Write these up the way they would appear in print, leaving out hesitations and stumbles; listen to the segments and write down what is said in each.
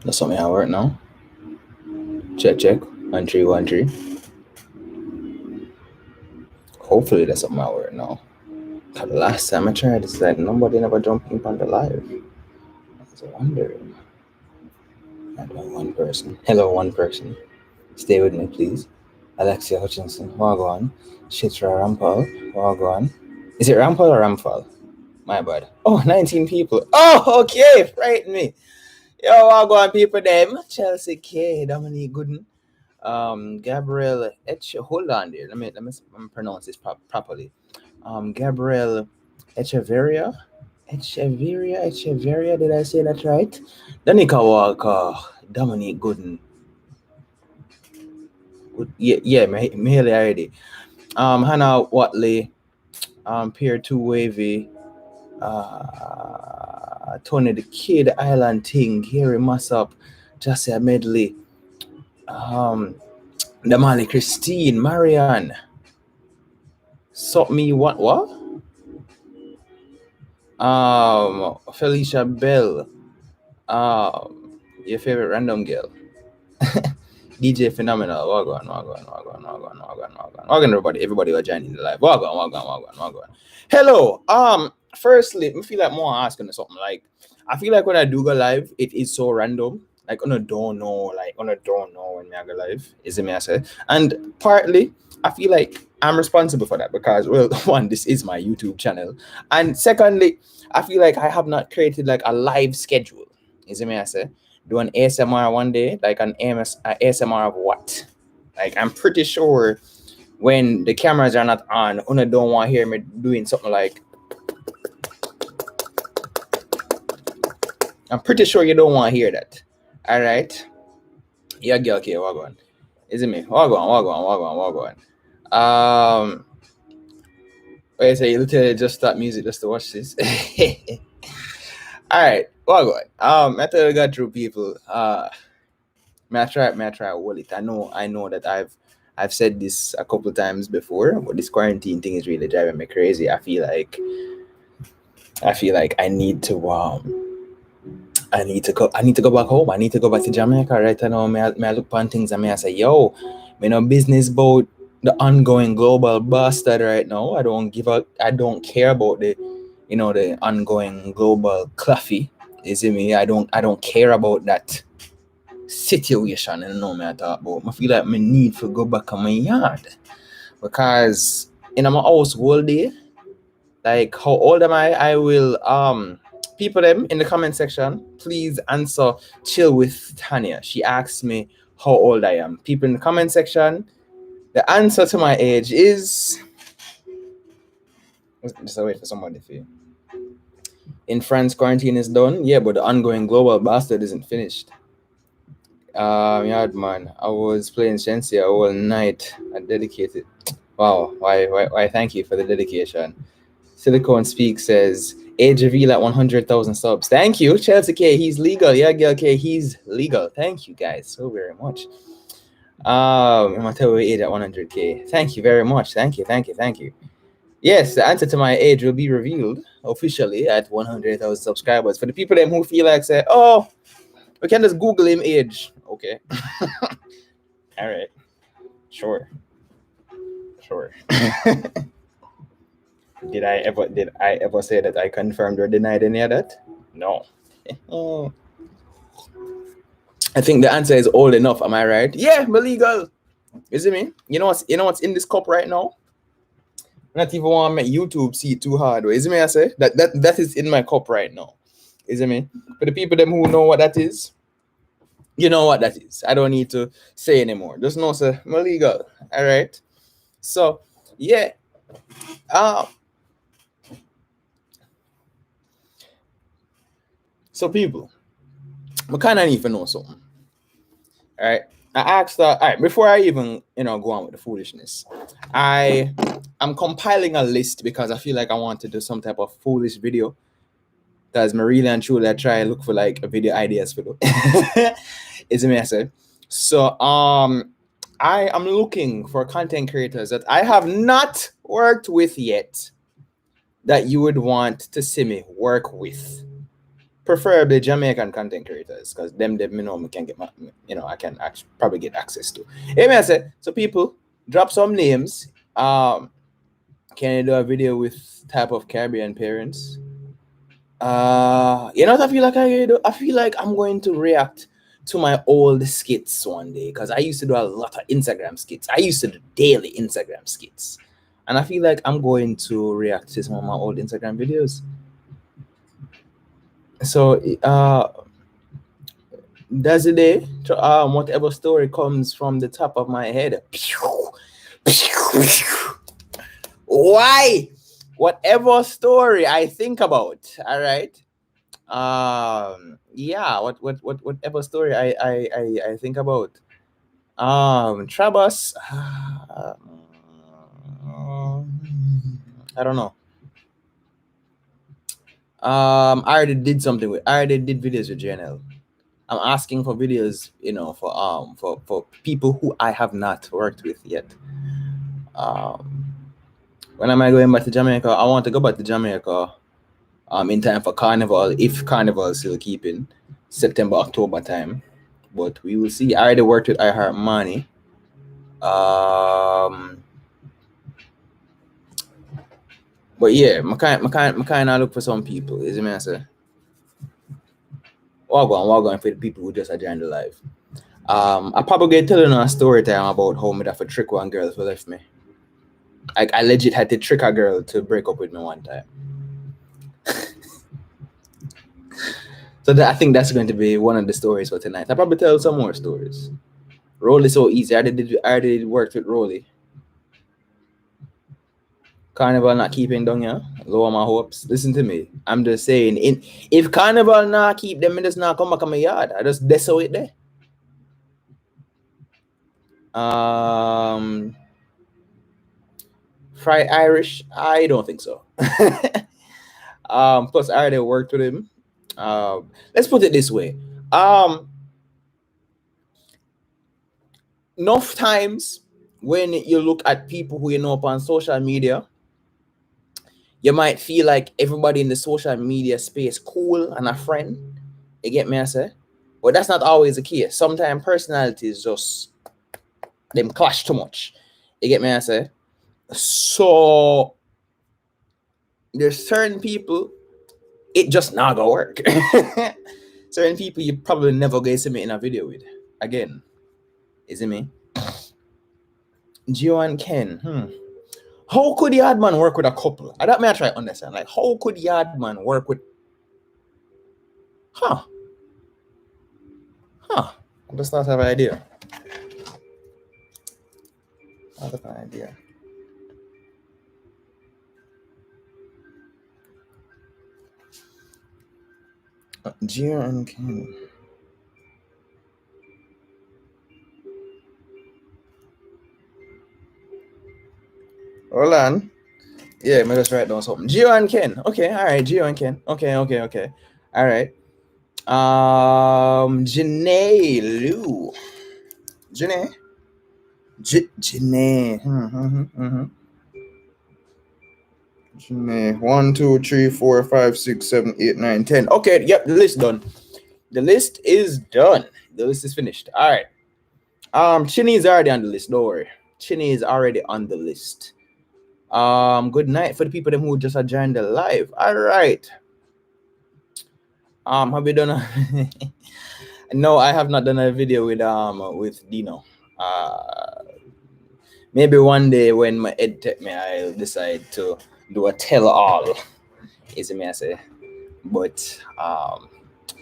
That's something I work now. Check. 1313. Hopefully that's something I work now. Cause the last time I tried, it's like nobody never jumped in on the live. I was wondering. I know one person. Hello, one person. Stay with me, please. Alexia Hutchinson, Wagwan. Shitra Rampal, Wagwan. Is it Rampal or Ramphal? My bad. Oh, 19 people. Oh, okay. Frighten me. Yo, Wagwan people, them. Chelsea K, Dominique Gooden. Gabriel hold on there. Let me pronounce this properly. Gabriel Echeverria. Echeverria. Did I say that right? Danica Walker. Dominique Gooden. Yeah, Mahaley already. Hannah Watley. Pierre Two Wavy. Tony the Kid, Island Ting, Gary Massop, Jasia Medley, Damali Christine, Marianne, Sop Me what? Felicia Bell, your favorite random girl. DJ Phenomenal, wagwan, everybody who joining the live, wagwan. Hello, firstly, I feel like more asking something like, I feel like when I do go live, it is so random. Like, I don't know when I go live, is it me I say? And partly, I feel like I'm responsible for that because, well, one, this is my YouTube channel. And secondly, I feel like I have not created like a live schedule, is it me I say? Do an ASMR one day, like an ASMR of what? Like, I'm pretty sure when the cameras are not on, Una don't want to hear me doing something like. I'm pretty sure you don't want to hear that. All right. Yeah, girl, okay, walk on. Is it me? Walk on. Wait, so you literally just stop music just to watch this. All right, walk on. I thought I got through people. May I try hold it. I know that I've said this a couple times before, but this quarantine thing is really driving me crazy. I feel like I need to I need to go back home. I need to go back to Jamaica right now. May I look upon things and may I say, yo, me no business about the ongoing global bastard right now. I don't care about the the ongoing global cluffy. Is it me? I don't care about that situation and know me I talk about. I feel like me need to go back on my yard. Because in my house all day, like how old am I? I will people them in the comment section, please answer chill with Tanya. She asked me how old I am. People in the comment section, the answer to my age is just wait for somebody for you. In France, quarantine is done. Yeah, but the ongoing global bastard isn't finished. Yeah, man. I was playing Shensia all night. I dedicated. Wow. Why? Thank you for the dedication. Silicone Speak says age reveal at 100,000 subs. Thank you, Chelsea K. He's legal. Yeah, girl K. He's legal. Thank you guys so very much. I'm gonna tell you age at 100K. Thank you very much. Thank you. Yes, the answer to my age will be revealed officially at 100,000 subscribers. For the people them who feel like say, oh, we can just Google him age. Okay. All right. Sure. Did I ever say that I confirmed or denied any of that? No. I think the answer is old enough. Am I right? Yeah, but legal. Is it me? You know what's in this cup right now? Not even want to make YouTube see it too hard. Is it me? I say that is in my cup right now. Is it me? For the people them who know what that is, you know what that is. I don't need to say anymore. Just know, sir, I'm legal. All right. So yeah. So people, I kind of need to know something. All right. I asked all right, before I even go on with the foolishness, I'm compiling a list because I feel like I want to do some type of foolish video. Because really and truly I try and look for like video ideas for them. Is a message. So I am looking for content creators that I have not worked with yet that you would want to see me work with. preferably Jamaican content creators, because them you know me can get my, you know, I can probably get access to. Hey, I said, so people drop some names. Can you do a video with type of Caribbean parents? You know what I feel like I do? I feel like I'm going to react to my old skits one day, because I used to do a lot of Instagram skits. I used to do daily Instagram skits, and I feel like I'm going to react to some of my old Instagram videos. So that's the day. Whatever story comes from the top of my head. Why? Whatever story I think about. All right. Yeah. Whatever story I think about. Trabas. I don't know. I already did something with. I already did videos with JNL. I'm asking for videos, you know, for people who I have not worked with yet. When am I going back to Jamaica? I want to go back to Jamaica in time for Carnival, if Carnival is still keeping September, October time. But we will see. I already worked with iHeart Money. But yeah, I kind of look for some people. Is it me, sir? Walk on for the people who just joined the live. I probably get telling a story time about how me have to trick one girl who left me. I legit had to trick a girl to break up with me one time. So I think that's going to be one of the stories for tonight. I'll probably tell some more stories. Rolly so easy. I did work with Rolly. Carnival not keeping down, yeah. Lower my hopes. Listen to me. I'm just saying, if Carnival not keep them, I just not come back on my yard. I just deso it there. Fried Irish, I don't think so. Plus I already worked with him. Let's put it this way. Enough times when you look at people who you know up on social media, you might feel like everybody in the social media space cool and a friend. You get me, I say? But that's not always the case. Sometimes personalities just them clash too much. You get me, I say? So there's certain people, it just not gonna work. Certain people you probably never gonna see me in a video with again. Is it me? Gio and Ken. How could Yardman work with a couple? I don't mean I try to understand. Like, how could Yardman work with? I just not have an idea. I have an idea. Gio and Ken. Hold on. Yeah, me just write down something. Gio and Ken. Okay, all right. Gio and Ken. Okay. All right. Janae Lou. Janae. Janae. Janae. 1, 2, 3, 4, 5, 6, 7, 8, 9, 10. Okay, yep, the list done. The list is done. The list is finished. All right. Chinny is already on the list. Don't worry. Chinny is already on the list. Good night for the people who just joined the live. All right. Have you done a No, I have not done a video with Dino. Maybe one day when my ed tech me, I'll decide to do a tell-all. Is it me I say? But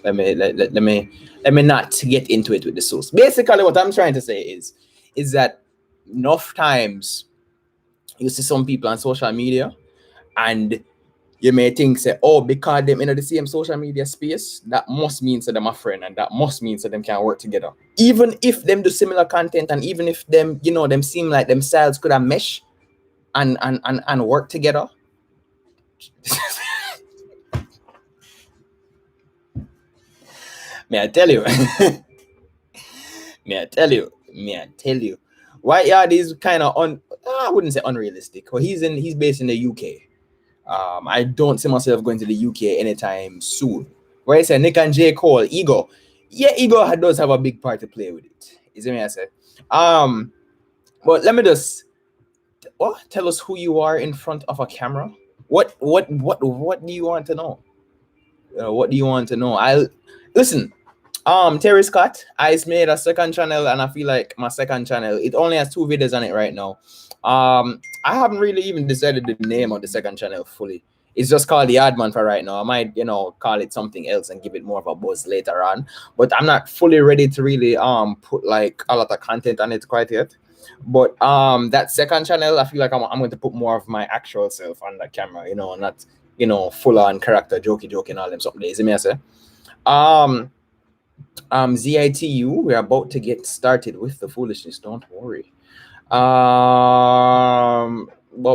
let me not get into it with the source. Basically, what I'm trying to say is that enough times you see some people on social media and you may think say, oh, because them in the same social media space, that must mean that them a friend and that must mean that them can work together. Even if them do similar content and even if them, you know, them seem like themselves could have mesh and work together. May I tell you? May I tell you? White Yard is kind of I wouldn't say unrealistic. Well, he's based in the UK. I don't see myself going to the UK anytime soon. Where I say Nick and J. Cole, ego. Yeah, ego does have a big part to play with it. Is it me I say? But let me just tell us who you are in front of a camera. What do you want to know? What do you want to know? I listen. Terry Scott, I made a second channel, and I feel like my second channel, it only has 2 videos on it right now. I haven't really even decided the name of the second channel fully. It's just called the Adman for right now. I might, call it something else and give it more of a buzz later on. But I'm not fully ready to really put like a lot of content on it quite yet. But that second channel, I feel like I'm going to put more of my actual self on that camera, not full on character jokey and all them something days. You may say. ZITU, we're about to get started with the foolishness. Don't worry. But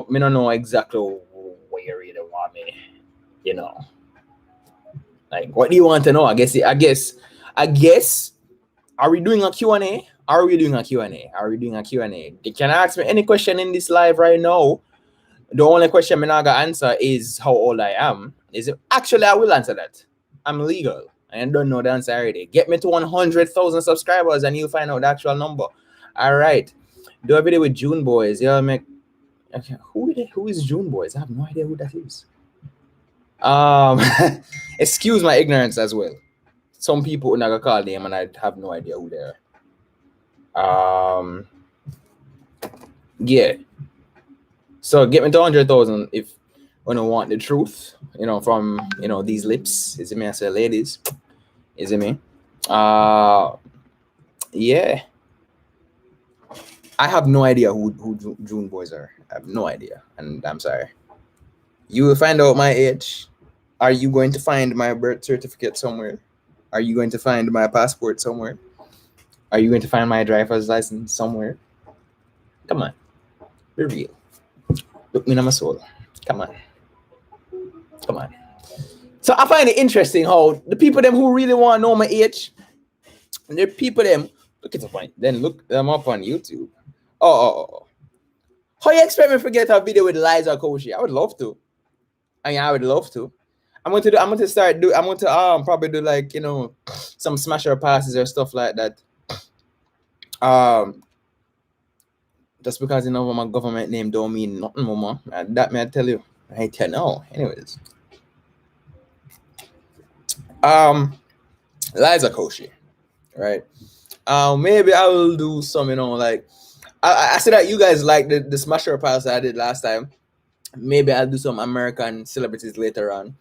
me don't know exactly where you want me. Like, what do you want to know? I guess. Are we doing a Q&A? Are we doing a Q&A? You can ask me any question in this live right now. The only question I'm not gonna answer is how old I am. Actually, I will answer that. I'm legal. I don't know the answer already. Get me to 100,000 subscribers and you'll find out the actual number. All right. Do a video with June Boys. Yeah, make. Okay. Who is June Boys? I have no idea who that is. Excuse my ignorance as well. Some people would never call them, and I have no idea who they are. Yeah. So get me to 100,000 if you don't want the truth, from these lips. Is it me? I say, ladies. Is it me? Yeah. I have no idea who June Boys are. I have no idea, and I'm sorry. You will find out my age. Are you going to find my birth certificate somewhere? Are you going to find my passport somewhere? Are you going to find my driver's license somewhere? Come on. Be real. Look me in my soul. Come on. So I find it interesting how the people them who really want to know my age, and the people them look at the point, then look them up on YouTube. Oh. How you expect me to get a video with Liza Koshy? I would love to. I would love to. I'm going to probably do like, some smasher passes or stuff like that. Just because my government name don't mean nothing, mama. That may I tell you. I tell no. Anyways. Liza Koshy. Right. Maybe I will do some, like I said that you guys like the smasher pass I did last time. Maybe I'll do some American celebrities later on.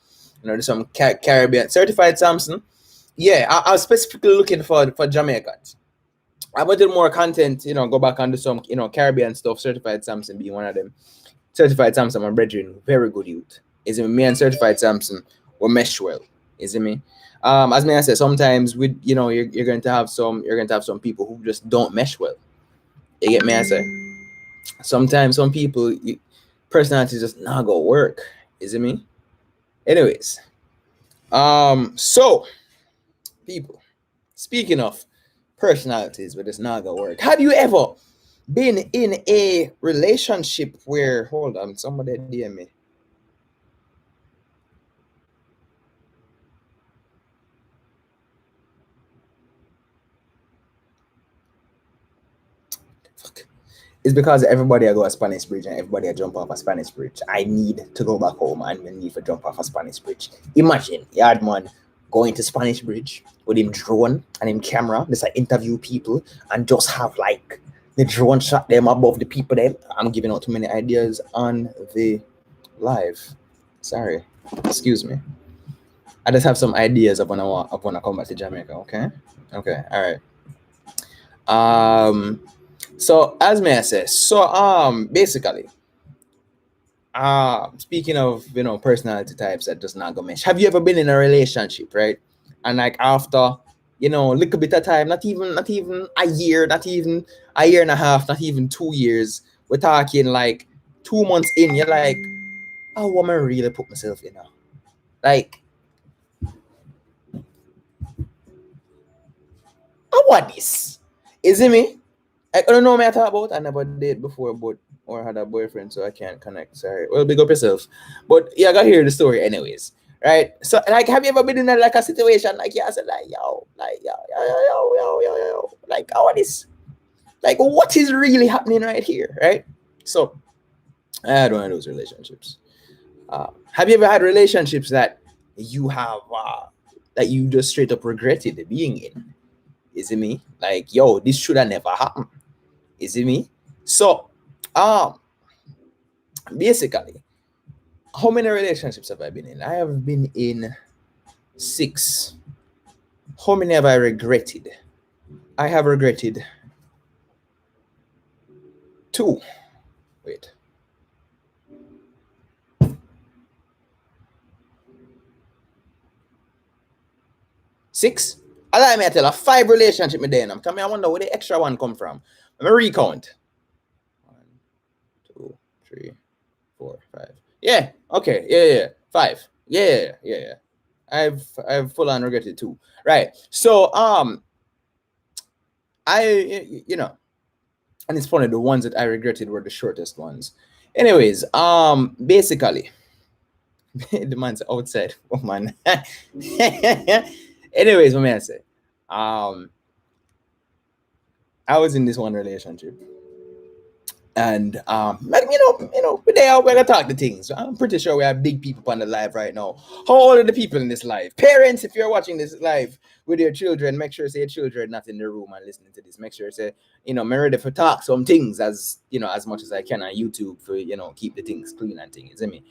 Do some Caribbean certified Samson. Yeah, I was specifically looking for Jamaicans. I wanted more content, go back and do some, Caribbean stuff. Certified Samson being one of them. Certified Samson, my brethren, very good youth. Is it me and Certified Samson will mesh well? Is it me? As I said, sometimes with you're going to have some people who just don't mesh well. You get me? I say sometimes some people personality just not gonna work. Is it me? Anyways, so people, speaking of personalities, but it's not gonna work. Have you ever been in a relationship where hold on, somebody DM me? It's because everybody I go a Spanish bridge and everybody I jump off a Spanish bridge. I need to go back home and we need to jump off a Spanish bridge. Imagine Yardman going to Spanish bridge with him drone and him camera, just like interview people and just have like the drone shot them above the people there. I'm giving out too many ideas on the live. Sorry. Excuse me. I just have some ideas of when I come back to Jamaica, okay? Okay, all right. So as may I say, basically, speaking of personality types that does not go mesh. Have you ever been in a relationship, right? And like after little bit of time, not even a year, not even a year and a half, not even 2 years. We're talking like 2 months in. You're like, oh, what am I really put myself in now? Like, oh, what this? Is it me? I don't know what I talk about. I never did before, but or had a boyfriend, so I can't connect. Sorry. Well, big up yourself. But yeah, I got to hear the story anyways. right? So like, have you ever been in like a situation like, yeah, I said like, yo, like, yo, like, how this, like, what is really happening right here, right? So I had one of those relationships. Have you ever had relationships that you have that you just straight up regretted being in? Is it me? Like, yo, this should have never happened. Is it me? So, um, basically, how many relationships have I been in? I have been in 6. How many have I regretted? I have regretted 2. Wait. 6? Allow me to tell a 5 relationship me then. I'm coming. I wonder where the extra one come from. Let me recount. 1, 2, 3, 4, 5. Yeah. Okay. Yeah. 5. Yeah. I've full on regretted 2. Right. So and it's funny, the ones that I regretted were the shortest ones. Anyways, basically, the man's outside. Oh man. Anyways, what may I say? I was in this one relationship, and like, we there, we're gonna talk the things. I'm pretty sure we have big people on the live right now. How old are the people in this live? Parents, if you're watching this live with your children, make sure say your children not in the room and listening to this. Make sure say, I'm ready for talk some things, as as much as I can on YouTube, for keep the things clean and things. Me.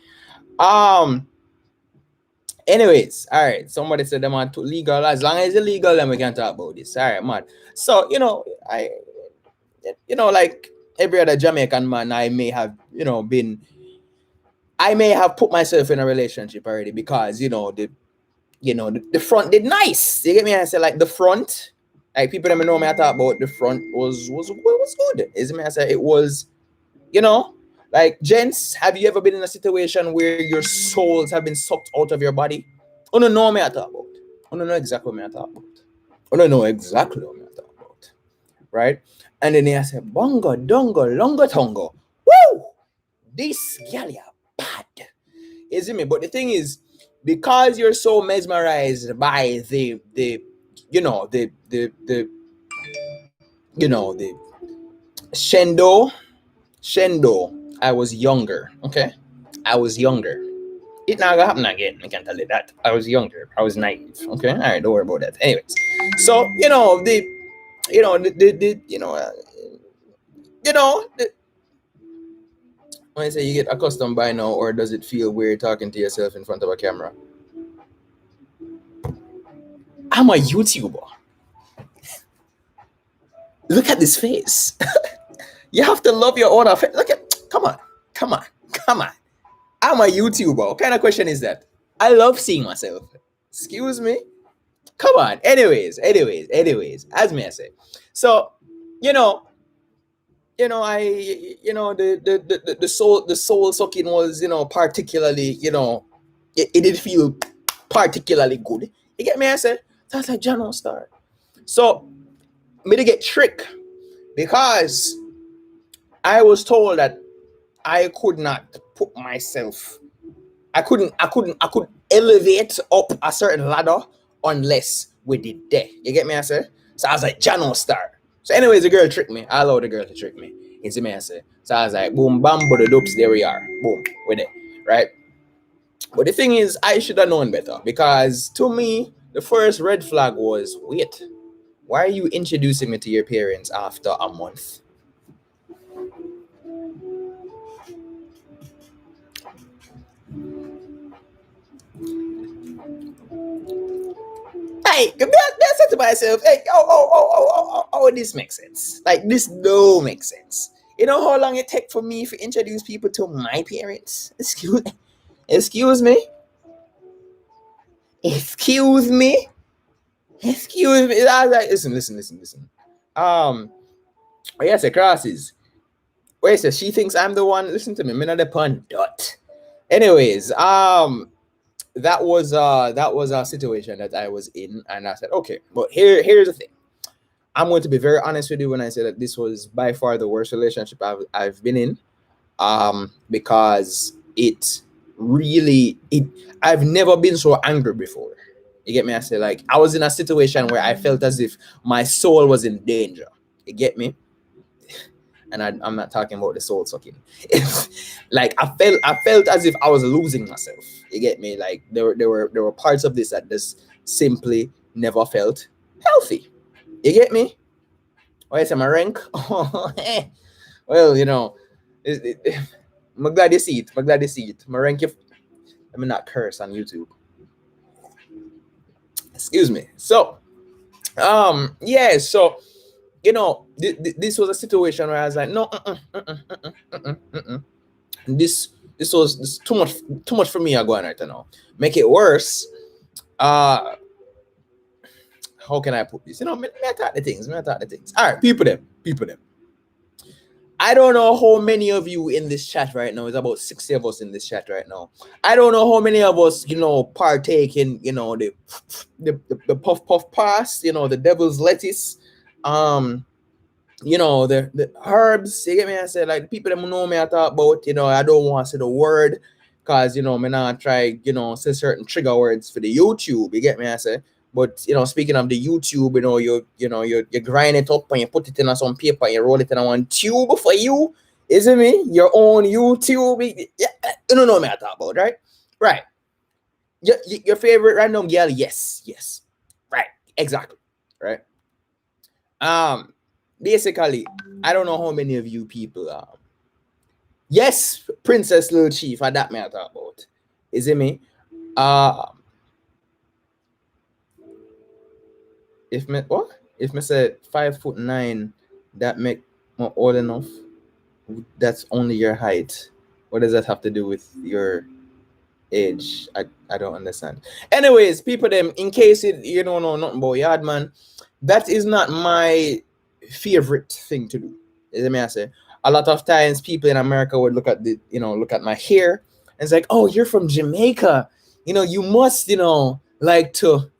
Anyways, all right. Somebody said them are legal. As long as it's legal, then we can talk about this. All right, man. So like every other Jamaican man, I may have put myself in a relationship already, because the front did nice. You get me? I say, like, the front, like, people that know me, I talk about the front was good. Is me? I say it was, like, gents, have you ever been in a situation where your souls have been sucked out of your body? Oh no, no, me I talk about. Oh no, know exactly what me I talk about. Oh no, know exactly what me I talk about. Right? And then I say, bongo, dongo, longo, tongo. Woo! This gal ya bad. Is it me? But the thing is, because you're so mesmerized by the you know the Shendo, I was younger. Okay, I was younger. It not gonna happen again. I can tell you that. I was younger. I was naive. Okay, all right, don't worry about that. Anyways, so the when I say you get accustomed by now, or does it feel weird talking to yourself in front of a camera? I'm a YouTuber. Look at this face. You have to love your own face. Look at, come on. I'm a YouTuber. What kind of question is that? I love seeing myself. Excuse me. Come on. Anyways. As me I say. So, you know, I, the soul sucking was, particularly, it did feel particularly good. You get me? I said, that's like John Star. So, me to get tricked, because I was told that I could not put myself, I couldn't elevate up a certain ladder unless we did there. You get me? I say. So I was like, John Star. So anyways, the girl tricked me. I allowed the girl to trick me. You see me? I say. So I was like, boom, bam, but the dopes, there we are. Boom, we're there. Right? But the thing is, I should have known better, because to me, the first red flag was, wait, why are you introducing me to your parents after a month? Hey, I said to myself, hey, this makes sense. Like, this don't make sense. You know how long it take for me to introduce people to my parents? Excuse me? Excuse me? Excuse me? I was like, listen. Yes, it crosses. Wait, so she thinks I'm the one. Listen to me, I'm not the pun dot. Anyways, that was a situation that I was in, and I said, okay, but here's the thing. I'm going to be very honest with you when I say that this was by far the worst relationship I've been in, because it really, I've never been so angry before. You get me? I say, like, I was in a situation where I felt as if my soul was in danger. You get me? And I'm not talking about the soul sucking. Like, I felt as if I was losing myself. You get me? Like, there were parts of this that just simply never felt healthy. You get me? Why is my rank? Well, I'm glad you see it. I'm glad you see it. My rank, let me not curse on YouTube. Excuse me. So, yeah. So, this was a situation where I was like, no, this too much for me. I going right now. Make it worse. How can I put this? Me attack the things. Me attack the things. All right, people them. I don't know how many of you in this chat right now. It's about 60 of us in this chat right now. I don't know how many of us, partake in, the puff pass, the devil's lettuce, the herbs. You get me? I said, like, the people that know me, I talk about, I don't want to say the word because, me not try, say certain trigger words for the YouTube. You get me? I say. But speaking of the YouTube, you grind it up and you put it in some paper and you roll it in one tube for you. Isn't me? Your own YouTube. Yeah, you don't know me I talk about, right? Right. Your favorite random girl? Yes. Right. Exactly. Right. Basically, I don't know how many of you people are. Yes, Princess Little Chief, that me I talk about. Is it me? If me say 5'9", that make more old enough. That's only your height. What does that have to do with your age? I don't understand. Anyways, people them, in case you don't know nothing about yard man, that is not my favorite thing to do. Is it me I say? A lot of times people in America would look at look at my hair and it's like, oh, you're from Jamaica. You must, like to.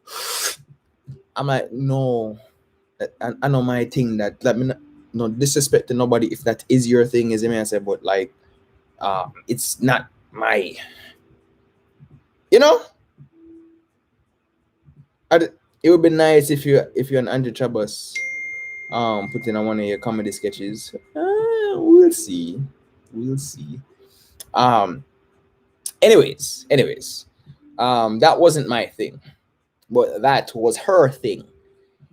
I'm like, no. I know my thing that let me not, no disrespect to nobody if that is your thing, is it me I say, but like it's not my it would be nice if you're an Andrew Chabas put in one of your comedy sketches. We'll see. Anyways, that wasn't my thing, but that was her thing.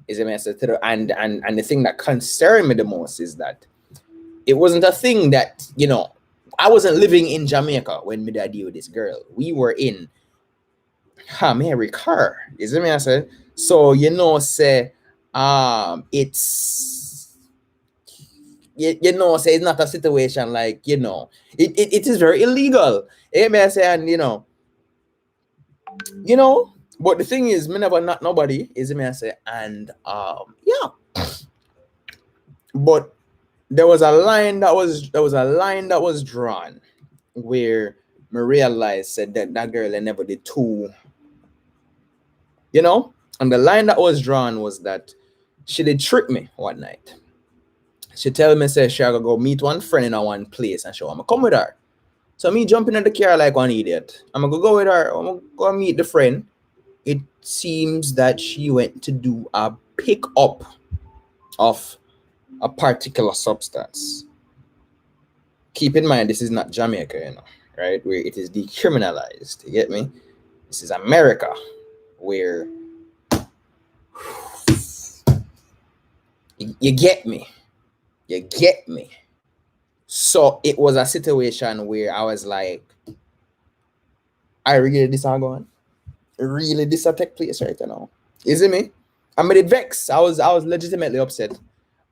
Is a message to and the thing that concerned me the most is that it wasn't a thing that I wasn't living in Jamaica when me did deal with this girl. We were in America. Is it me I said? So say it's say it's not a situation like it is very illegal. It may say and but the thing is, me never not nobody, is it me I say, and yeah. But there was a line that was drawn where me realized said that girl I never did too. And the line that was drawn was that she did trick me one night. She tell me say she gotta go meet one friend in a one place and she want me come with her. So me jumping in the car like one idiot. I'm gonna go with her. I'm gonna go meet the friend. It seems that she went to do a pick up of a particular substance. Keep in mind, this is not Jamaica, right? Where it is decriminalized. You get me? This is America, where you get me. So it was a situation where I was like, I really this are going? Really this a take place right now? Is it me? I made it vex. I was legitimately upset.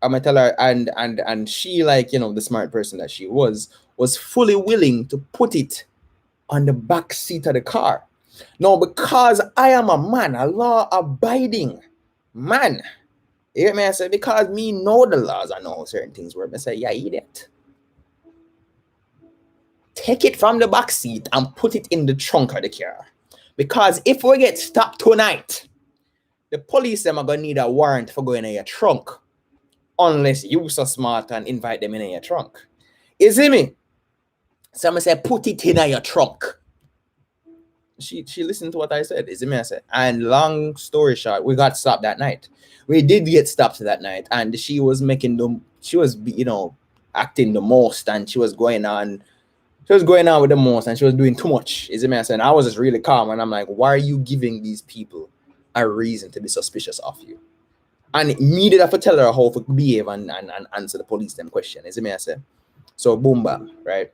I'm gonna tell her, and she, like, the smart person that she was fully willing to put it on the back seat of the car. No, because I am a man, a law-abiding man. You get me? I say, because me know the laws, I know certain things where I say, yeah, idiot. Take it from the back seat and put it in the trunk of the car. Because if we get stopped tonight, the police them are gonna need a warrant for going in your trunk. Unless you so smart and invite them in your trunk. You see me? So I'm say put it in your trunk. she listened to what I said. Is it me? I said. And long story short, we got stopped that night. We did get stopped that night, and she was making the she was acting the most, and she was going on with the most, and she was doing too much. Is it me? I said. And I was just really calm, and I'm like, why are you giving these people a reason to be suspicious of you? And me did have to tell her how to behave and answer the police them question. Is it me? I said. So boom bam, right?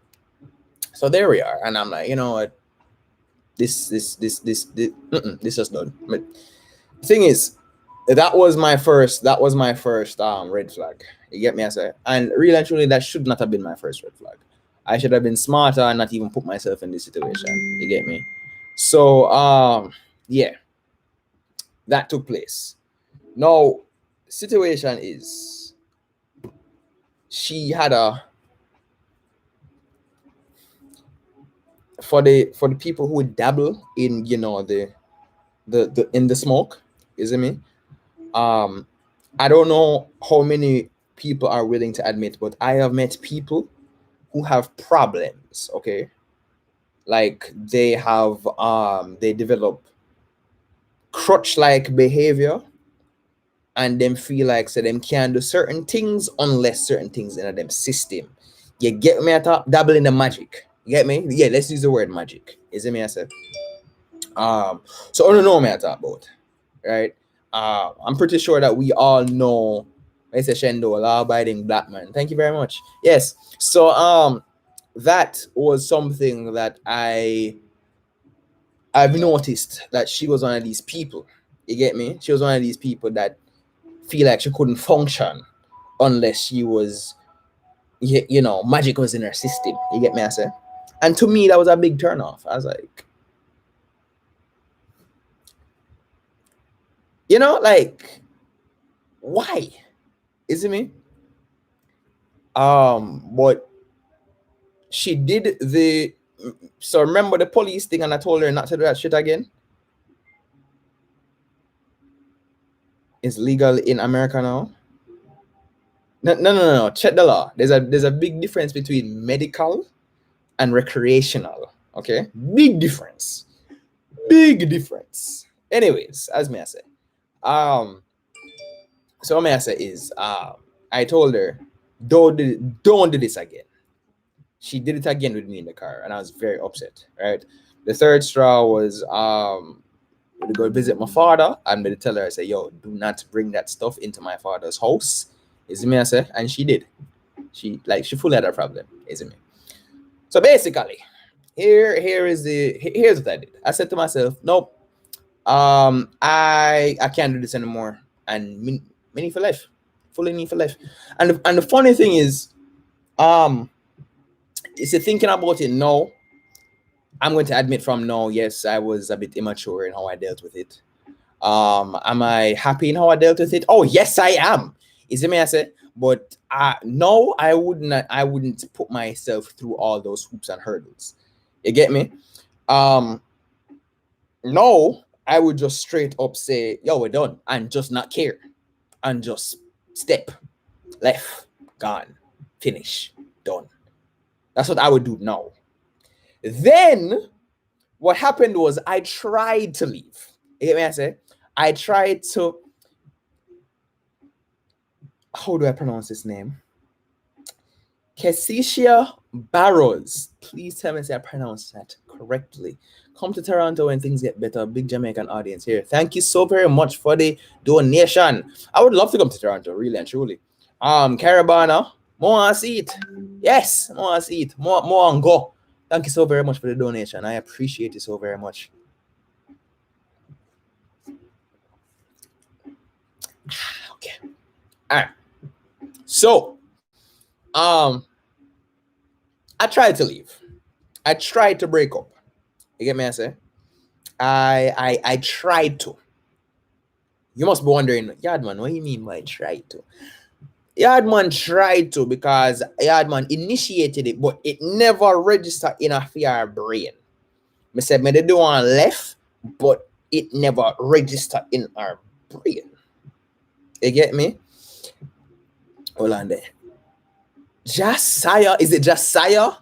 So there we are, and I'm like, you know what? This is done. But the thing is, that was my first red flag. You get me? I say, and really and truly, that should not have been my first red flag. I should have been smarter and not even put myself in this situation. You get me? So yeah, that took place. Now, situation is she had a for the people who dabble in the in the smoke, is it me? um I don't know how many people are willing to admit, but I have met people who have problems, okay? Like they develop crutch like behavior, and them feel like so them can't do certain things unless certain things in them system. You get me? At top dabble in the magic. You get me? Yeah, let's use the word magic. Is it me? I said. Um, so I don't know me I talk about, right? I'm pretty sure that we all know Mr. Shendo, law-abiding black man. Thank you very much. Yes. So that was something that I've noticed, that she was one of these people. You get me? She was one of these people that feel like she couldn't function unless she was, magic was in her system. You get me? I say. And to me, that was a big turnoff. I was like, like, why? Is it me? But she did the so remember the police thing, and I told her not to do that shit again. It's legal in America now. No. Check the law. There's a big difference between medical and recreational. Okay, big difference. Big difference. Anyways, as may I say, um, so what may I say is, I told her don't do this again. She did it again with me in the car, and I was very upset. Right. The third straw was to go visit my father. I'm gonna tell her, I say, yo, do not bring that stuff into my father's house. Is it me? I say, and she did. She fully had a problem. Is it me? So basically, here's what I did. I said to myself, nope, I can't do this anymore, and me for life, fully me for life. And the funny thing is, is thinking about it now, I'm going to admit from now, yes, I was a bit immature in how I dealt with it. Am I happy in how I dealt with it? Oh, yes, I am. Is it me? I said, but no, I wouldn't put myself through all those hoops and hurdles. You get me? No, I would just straight up say, yo, we're done, and just not care, and just step left, gone, finish, done. That's what I would do now. Then what happened was I tried to leave. You get me? I say, I tried to. How do I pronounce his name? Kesia Barrows. Please tell me if I pronounced that correctly. Come to Toronto when things get better. Big Jamaican audience here. Thank you so very much for the donation. I would love to come to Toronto, really and truly. Caravana, more on see it. Yes, more on see it. More on go. Thank you so very much for the donation. I appreciate it so very much. Okay. All right. So, I tried to leave. I tried to break up. You get me? I say, I tried to. You must be wondering, Yardman, what do you mean by tried to? Yardman tried to, because Yardman initiated it, but it never registered in a fear brain. Me said me they do one left, but it never registered in our brain. You get me? Hold on there. Jasiah, is it Jasiah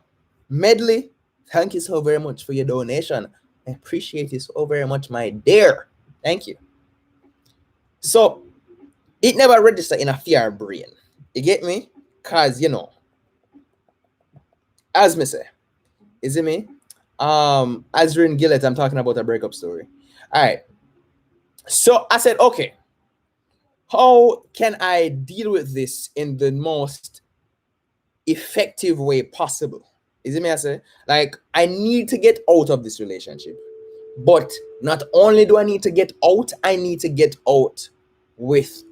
Medley? Thank you so very much for your donation. I appreciate you so very much, my dear. Thank you. So it never registered in a fear brain. You get me? Cause as me say, is it me? Azrin Gillett, I'm talking about a breakup story. All right. So I said, okay, how can I deal with this in the most effective way possible? Is it me? I say, like, I need to get out of this relationship. But not only do I need to get out, I need to get out with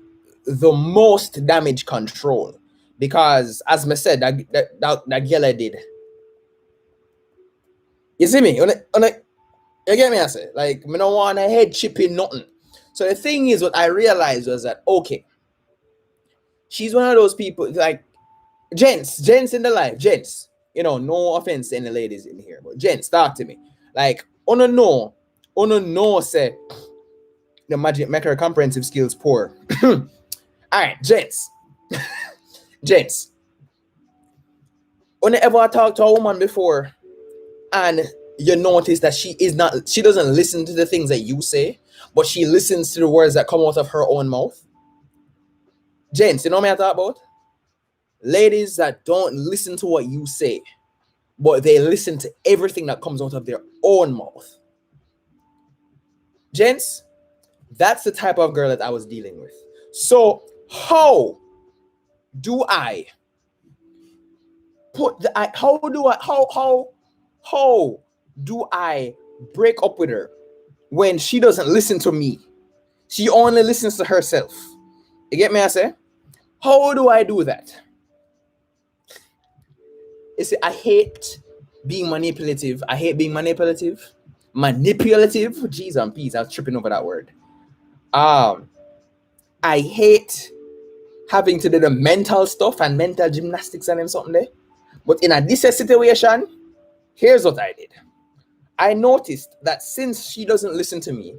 the most damage control. Because as I said, that girl I did. You see me? You get me? I say, like, I don't want a head chipping nothing. So the thing is, what I realized was that, okay, she's one of those people, like, gents in the life, gents. No offense to any ladies in here, but gents, talk to me. Like, say, the magic make her comprehensive skills poor. All right, gents. Gents. When you ever talk to a woman before and you notice that she doesn't listen to the things that you say, but she listens to the words that come out of her own mouth? Gents, you know what I talk about? Ladies that don't listen to what you say, but they listen to everything that comes out of their own mouth. Gents, that's the type of girl that I was dealing with. So how do I break up with her when she doesn't listen to me? She only listens to herself. You get me? I say, how do I do that? You see, I hate being manipulative. Manipulative. Jeez and peas. I was tripping over that word. I hate having to do the mental stuff and mental gymnastics and something there. But in this situation, here's what I did. I noticed that since she doesn't listen to me,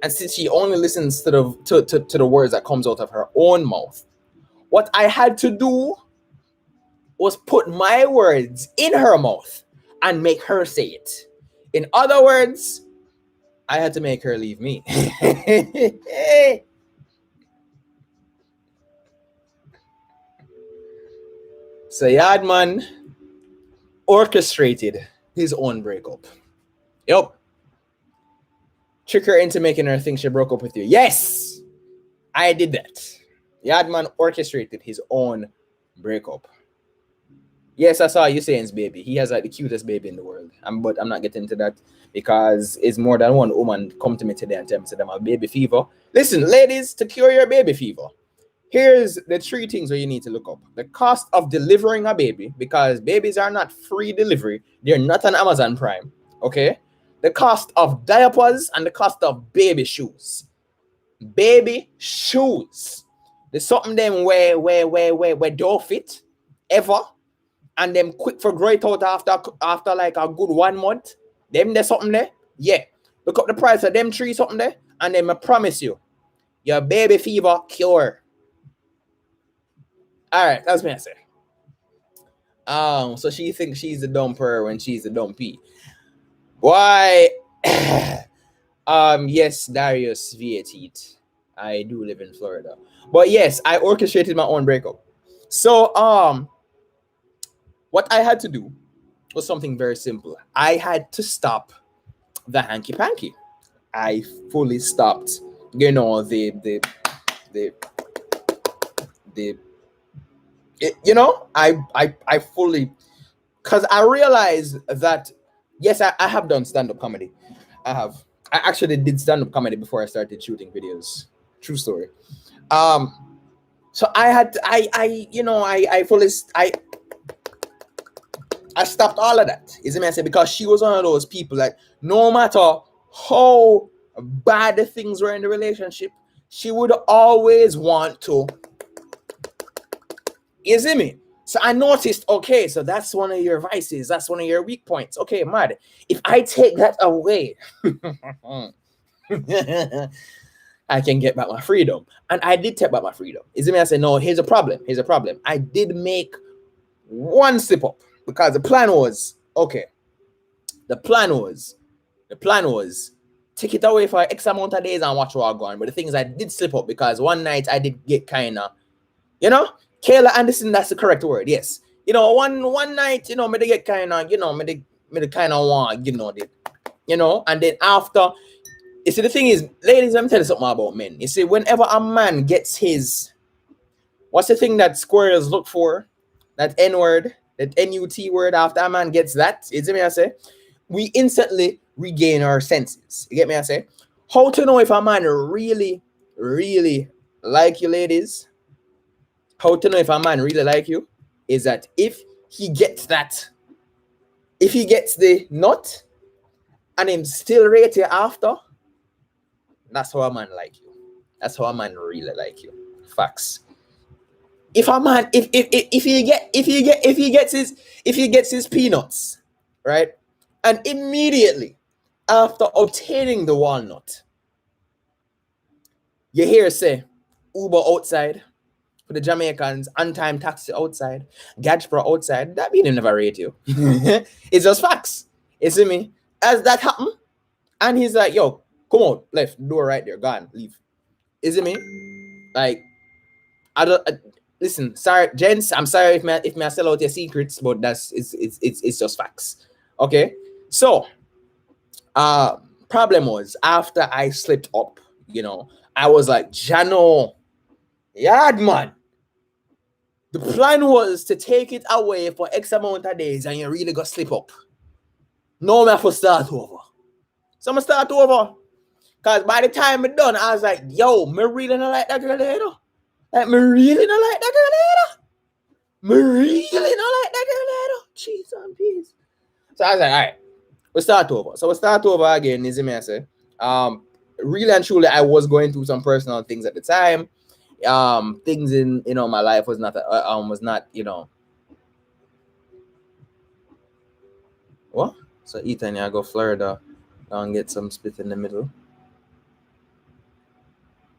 and since she only listens to the words that comes out of her own mouth, what I had to do was put my words in her mouth and make her say it. In other words, I had to make her leave me. So Yardman orchestrated his own breakup. Yup. Trick her into making her think she broke up with you. Yes, I did that. Yardman orchestrated his own breakup. Yes, I saw Usain's baby. He has like the cutest baby in the world. But I'm not getting into that because it's more than one woman come to me today and tell me that I'm a baby fever. Listen, ladies, to cure your baby fever, here's the 3 things that you need to look up. The cost of delivering a baby, because babies are not free delivery. They're not on Amazon Prime. Okay? The cost of diapers and the cost of baby shoes. Baby shoes. There's something them where don't fit ever, and them quick for great out after like a good 1 month. Them there's something there. Yeah. Look up the price of them 3 something there, and then I promise you, your baby fever cure. All right, that's me I say. So she thinks she's the dumper when she's the dumpy. Why? Yes, Darius Vietit. I do live in Florida. But yes, I orchestrated my own breakup. So what I had to do was something very simple. I had to stop the hanky panky. I fully stopped, the I fully, because I realized that, yes, I have done stand-up comedy. I actually did stand-up comedy before I started shooting videos. True story. So I had, I fully, I stopped all of that. Is it me? I say, because she was one of those people, like, no matter how bad the things were in the relationship, she would always want to. You see me? So I noticed, okay, so that's one of your vices. That's one of your weak points. Okay, mad. If I take that away, I can get back my freedom. And I did take back my freedom. Is it me? I say, no, here's a problem. I did make one slip up because the plan was, okay, The plan was take it away for X amount of days and watch what going. But the thing is, I did slip up because one night I did get kind of, Kayla Anderson, that's the correct word, yes. One night, me they get kind of, me they kind of want, and then after, you see, the thing is, ladies, let me tell you something about men. You see, whenever a man gets his, what's the thing that squirrels look for? That N word, that NUT word, after a man gets that, you see me I say? We instantly regain our senses. You get me I say? How to know if a man really, really like you, ladies? How to know if a man really like you is that if he gets the nut and him still rate you after, that's how a man like you. That's how a man really like you. Facts. If a man, if he gets his peanuts, right, and immediately after obtaining the walnut, you hear say Uber outside for the Jamaicans, on-time taxi outside, Gadgepro outside, that mean they never rate you. It's just facts. You see me? As that happen, and he's like, yo, come on, left, door right there, gone, leave. You see me? Like, I don't listen, sorry, gents, I'm sorry if I sell out your secrets, but it's just facts. Okay? So, problem was after I slipped up, I was like, Jano, yard man. The plan was to take it away for X amount of days and you really got slip up. No, me have to start over. So I'm going to start over. Because by the time I'm done, I was like, yo, me really not like that girl there, Like, me really not like that girl there, Me really not like that girl there, Cheese and peas. So I was like, all right, we'll start over. So we'll start over again, is me I say. Really and truly, I was going through some personal things at the time. Things in my life was not what? So Ethan, I go Florida and get some split in the middle.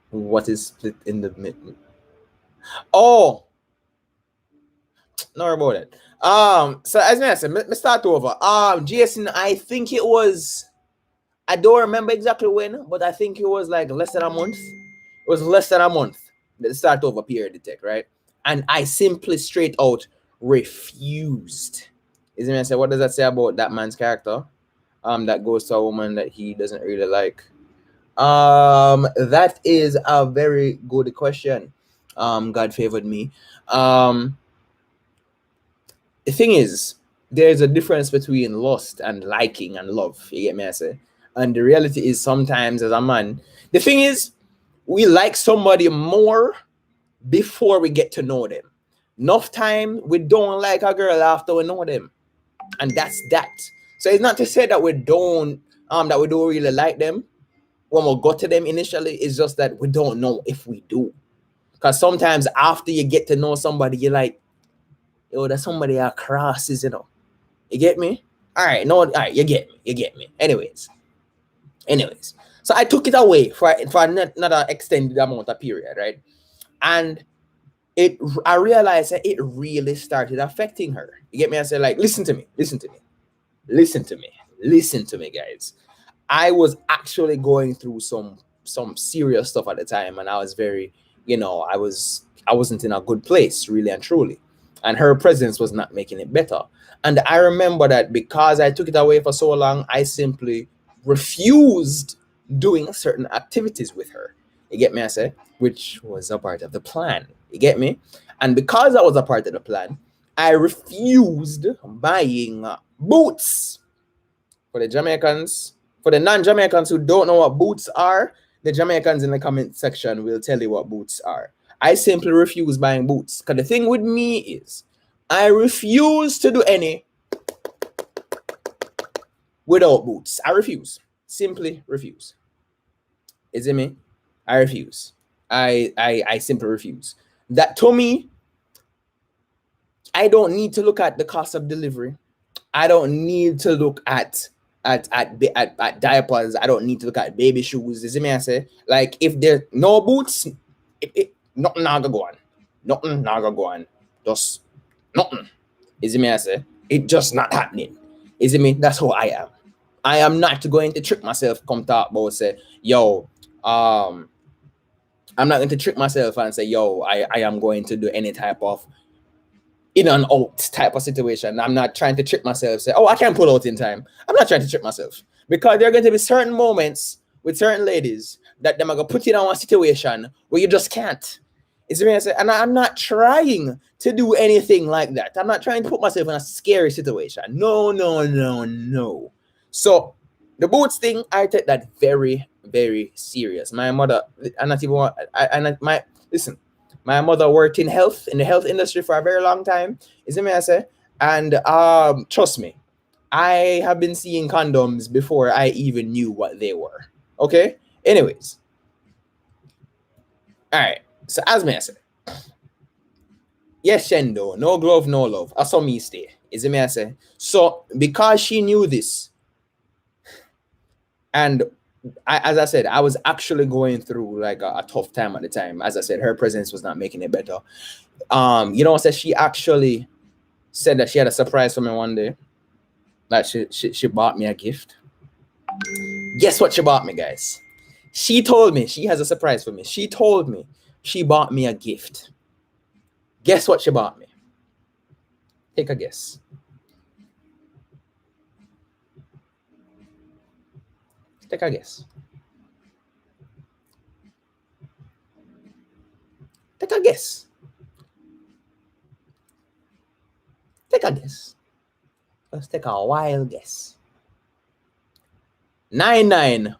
What is split in the middle? Oh, no about it. So as I said, me start over. Jason, I think it was, I don't remember exactly when, but I think it was like less than a month. It was less than a month. The start over period detect, right? And I simply straight out refused. Isn't it? What does that say about that man's character? That goes to a woman that he doesn't really like. That is a very good question. God favored me. The thing is, there's a difference between lust and liking and love. You get me? I say, and the reality is sometimes as a man, the thing is, we like somebody more before we get to know them. Enough time we don't like a girl after we know them, and that's that. So it's not to say that we don't really like them when we go to them initially. It's just that we don't know if we do, because sometimes after you get to know somebody, you're like, yo, there's somebody across, you get me? All right, you get me. Anyways, so I took it away for another extended amount of period, right? And I realized that it really started affecting her. You get me? I said, like, listen to me, guys. I was actually going through some serious stuff at the time, and I was very, I wasn't in a good place, really and truly. And her presence was not making it better. And I remember that because I took it away for so long, I simply refused doing certain activities with her. You get me, I say? Which was a part of the plan. You get me? And because that was a part of the plan, I refused buying boots for the Jamaicans. For the non-Jamaicans who don't know what boots are, the Jamaicans in the comment section will tell you what boots are. I simply refuse buying boots. Because the thing with me is, I refuse to do any without boots. I refuse. Simply refuse. Is it me? I refuse. I simply refuse. That to me, I don't need to look at the cost of delivery. I don't need to look at diapers. I don't need to look at baby shoes. Is it me? I say, like, if there's no boots, nothing not gonna go on. Nothing not gonna go on. Just nothing. Is it me? I say, it just not happening. Is it me? That's who I am. I am not going to trick myself, come talk about say, yo, I'm not going to trick myself and say, yo, I am going to do any type of in and out type of situation. I'm not trying to trick myself, say, oh, I can pull out in time. I'm not trying to trick myself. Because there are going to be certain moments with certain ladies that them are going to put you in a situation where you just can't. Is what I say? And I'm not trying to do anything like that. I'm not trying to put myself in a scary situation. No, no, no, no. So the boots thing, I take that very, very serious. My mother, and not even my listen, my mother worked in health in the health industry for a very long time. Is it me I say? And trust me, I have been seeing condoms before I even knew what they were. Okay. Anyways, all right. So as me I say, yes, Shendo, no glove, no love. I saw me stay. Is it me I say? So because she knew this, and as I said, I was actually going through like a tough time at the time. As I said, her presence was not making it better. You know, said she actually said that she had a surprise for me one day. Like she bought me a gift. Guess what she bought me, guys? She told me she has a surprise for me. She told me she bought me a gift. Guess what she bought me? Take a guess. Take a guess. Take a guess. Take a guess. Let's take a wild guess. 99.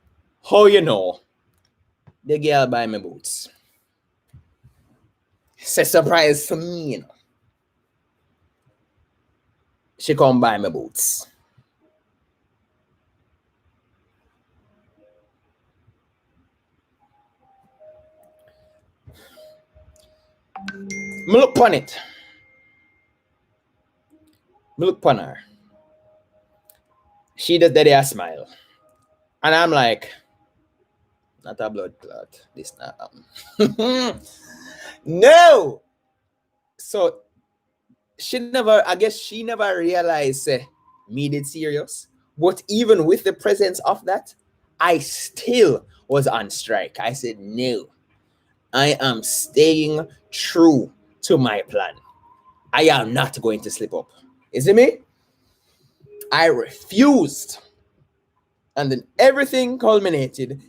How you know? The girl buy me boots. It's a surprise for me, you know. She come buy me boots. Me look upon it. Me look upon her. She does daddy a smile. And I'm like, not a blood clot. This not No. So I guess she never realized me did serious. But even with the presence of that, I still was on strike. I said, no, I am staying true to my plan. I am not going to slip up. Is it me? I refused. And then everything culminated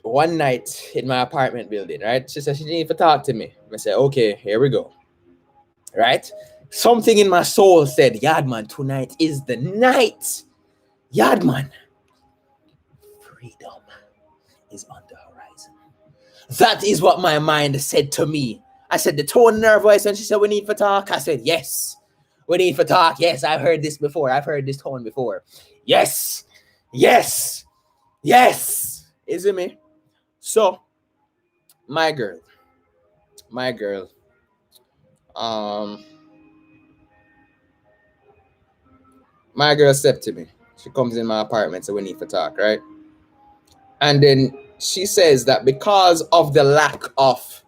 one night in my apartment building, right? She said she didn't even talk to me. I said, okay, here we go. Right? Something in my soul said, Yardman, tonight is the night. Yardman, freedom is on the horizon. That is what my mind said to me. I said, the tone in her voice when she said, we need to talk. I said, yes, we need to talk. Yes, I've heard this before. I've heard this tone before. Yes, yes, yes. Is it me? So, my girl, my girl said to me, she comes in my apartment, so we need to talk, right? And then she says that because of the lack of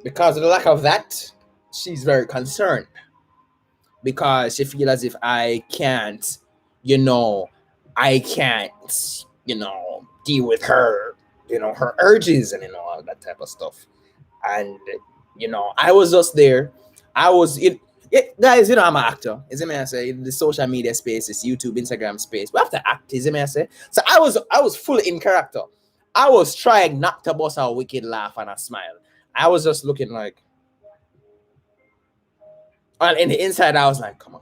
that, she's very concerned. Because she feels as if I can't, deal with her, her urges and all that type of stuff. And I was just there. I was guys, I'm an actor. Is it me I say? The social media space, is YouTube, Instagram space. We have to act, is it me I say? So I was fully in character. I was trying not to bust a wicked laugh and a smile. I was just looking like, and in the inside, I was like, come on.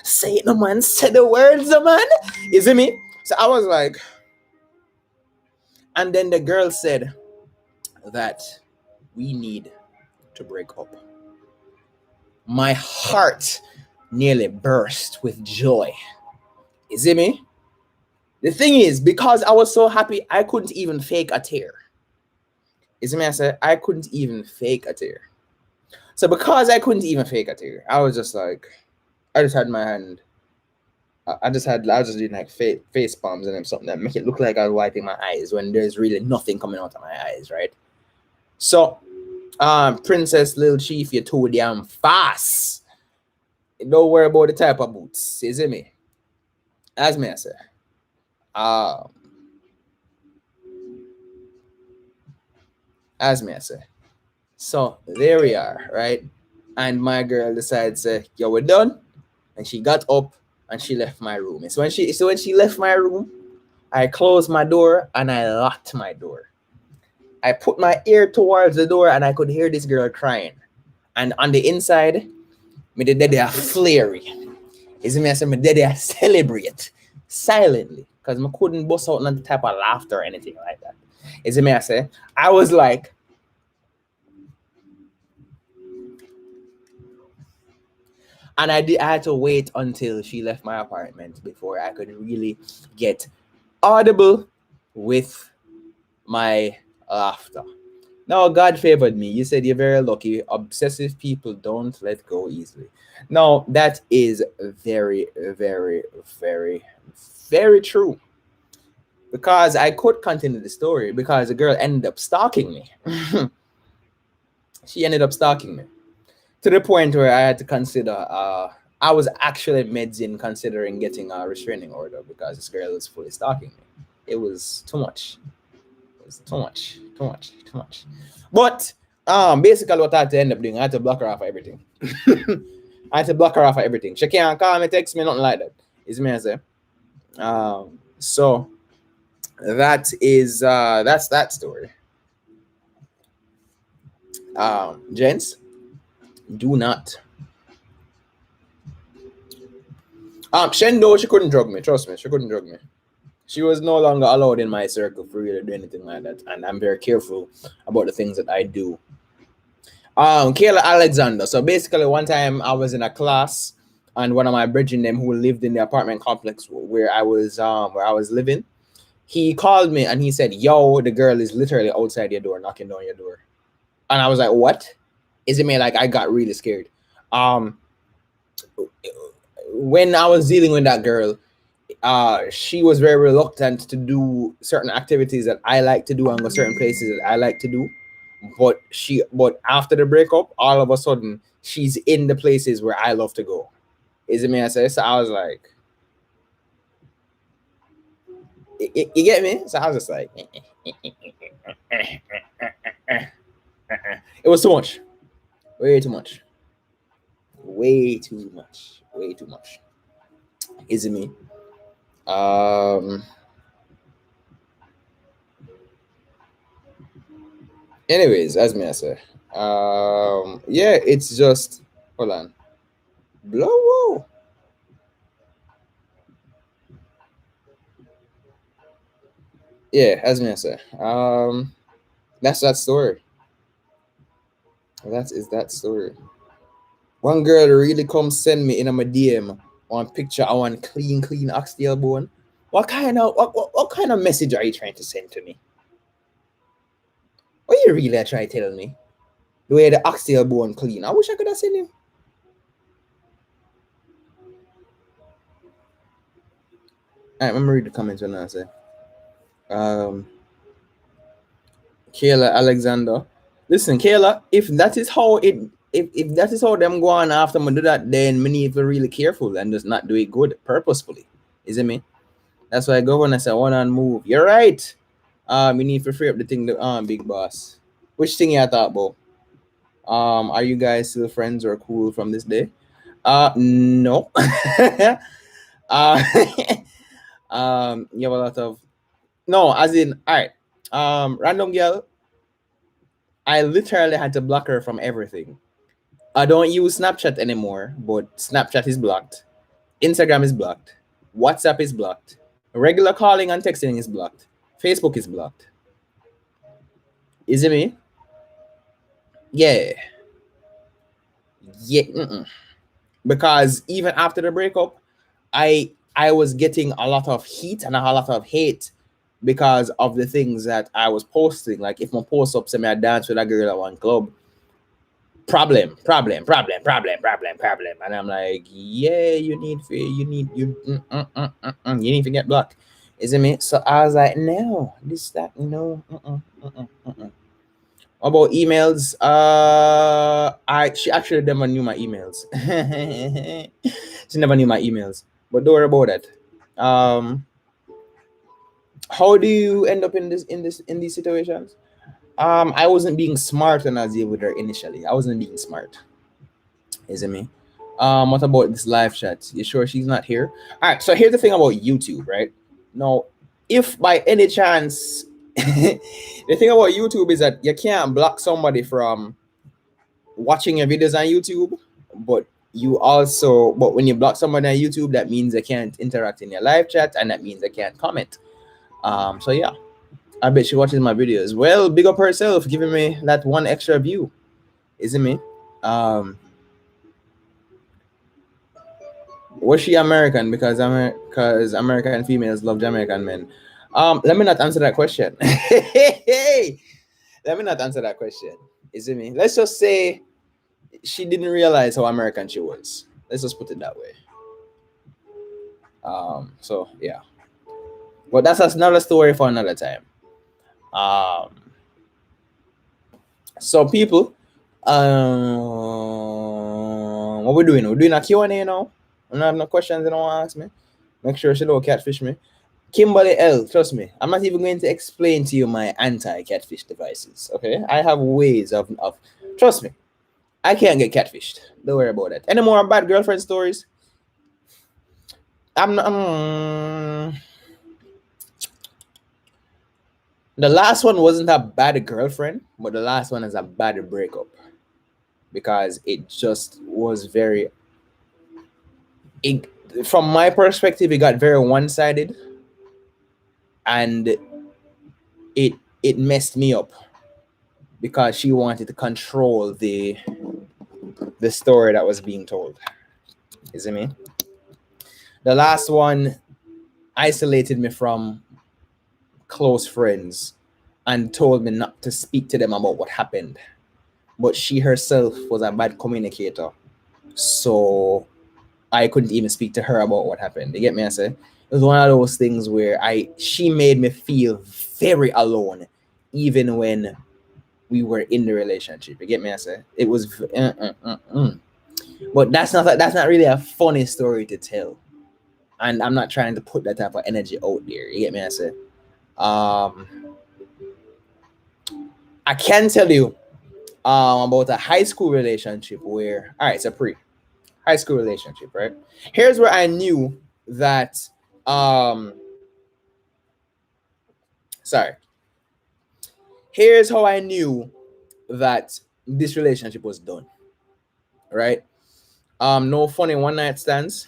Say it, no man. Say the words, no man. Is it me? So I was like, and then the girl said that we need to break up. My heart nearly burst with joy. Is it me? The thing is, because I was so happy, I couldn't even fake a tear. Is it me? I said, I couldn't even fake a tear. So because I couldn't even fake a tear, I was just like, I just had my hand. I was just doing like face palms and something that make it look like I was wiping my eyes when there's really nothing coming out of my eyes, right? So, Princess Lil Chief, you're too damn fast. Don't worry about the type of boots. You see me? As me I say. Um, as me I say. So there we are, right? And my girl decides, yo, we're done. And she got up and she left my room. So when she left my room, I closed my door and I locked my door. I put my ear towards the door and I could hear this girl crying. And on the inside, me the daddy a flary. Is me I say me daddy a celebrate silently. Because I couldn't bust out none type of laughter or anything like that. Is me I say? I was like, and I had to wait until she left my apartment before I could really get audible with my laughter. Now, God favored me. You said you're very lucky. Obsessive people don't let go easily. Now, that is very, very, very, very true. Because I could continue the story because the girl ended up stalking me. She ended up stalking me to the point where I had to consider. I was actually meds in considering getting a restraining order because this girl was fully stalking me. It was too much. It was too much, too much, too much. But basically, what I had to end up doing, I had to block her off of everything. I had to block her off of everything. She can't call me, text me, nothing like that. Is me I say. So that is that's that story. Gents, do not. Shendo, she couldn't drug me. Trust me, she couldn't drug me. She was no longer allowed in my circle for really to do anything like that, and I'm very careful about the things that I do. Kayla Alexander. So basically, one time I was in a class, and one of my brethren them who lived in the apartment complex where I was living, he called me and he said, "Yo, the girl is literally outside your door, knocking down your door." And I was like, "What?" Is it me? Like I got really scared. Um, when I was dealing with that girl, she was very reluctant to do certain activities that I like to do and go certain places that I like to do. But after the breakup, all of a sudden she's in the places where I love to go. Is it me I say? So I was like, you get me? So I was just like, it was too much, way too much, way too much, way too much. Is it me? Um. Anyways, as me I say, yeah, it's just hold on, blow. Whoa. Yeah, as me I say, that's that story. That is that story. One girl really come send me in a my DM one picture of one clean oxtail bone. What kind of message are you trying to send to me? What you really are trying to tell me? The way the oxtail bone clean. I wish I could have seen him. Alright, let me read the comments when I say. Um Kayla Alexander. Listen, Kayla, if that is how it if that is how them go on after me do that, then me need to be really careful and just not do it good purposefully. Is it me? That's why governor said one on move. You're right. You need to free up the thing the big boss. Which thing you thought about? Are you guys still friends or cool from this day? No. uh you have a lot of no, as in all right. Random girl, I literally had to block her from everything. I don't use Snapchat anymore, but Snapchat is blocked. Instagram is blocked. WhatsApp is blocked. Regular calling and texting is blocked. Facebook is blocked. Is it me? Yeah. Yeah. Because even after the breakup, I was getting a lot of heat and a lot of hate because of the things that I was posting. Like if my post up, say me I dance with a girl at one club, problem. And I'm like, yeah, you need to get blocked. Is it me? So I was like, no, this, that, no. About emails, I she actually never knew my emails. She never knew my emails, but don't worry about that. Um, how do you end up in these situations? I wasn't being smart when I was here with her initially. I wasn't being smart. Is it me? What about this live chat? You sure she's not here? All right. So here's the thing about YouTube, right? Now, if by any chance, the thing about YouTube is that you can't block somebody from watching your videos on YouTube, but but when you block somebody on YouTube, that means they can't interact in your live chat, and that means they can't comment. So yeah, I bet she watches my videos. Well, big up herself, giving me that one extra view, isn't me? Um, was she American? Because American females love Jamaican men. Let me not answer that question. Let me not answer that question. Is it me? Let's just say she didn't realize how American she was. Let's just put it that way. So yeah, but that's another story for another time. Um, so people, what we doing? We're doing a Q&A now. I don't have no questions they don't want to ask me. Make sure she don't catfish me. Kimberly L, trust me, I'm not even going to explain to you my anti-catfish devices. Okay, I have ways of trust me. I can't get catfished. Don't worry about that. Any more bad girlfriend stories? I'm not. The last one wasn't a bad girlfriend, but the last one is a bad breakup because it just was very. It, from my perspective, it got very one-sided, and it messed me up because she wanted to control the story that was being told. Is it me? The last one isolated me from close friends and told me not to speak to them about what happened. But she herself was a bad communicator. So I couldn't even speak to her about what happened. You get me? I say it was one of those things where she made me feel very alone, even when we were in the relationship. You get me? I say it was, but that's not really a funny story to tell, and I'm not trying to put that type of energy out there. You get me? I say, um, I can tell you, about a high school relationship where, all right, it's a pre high school relationship, right? Here's where I knew that, um, sorry, here's how I knew that this relationship was done, right? No funny one night stands.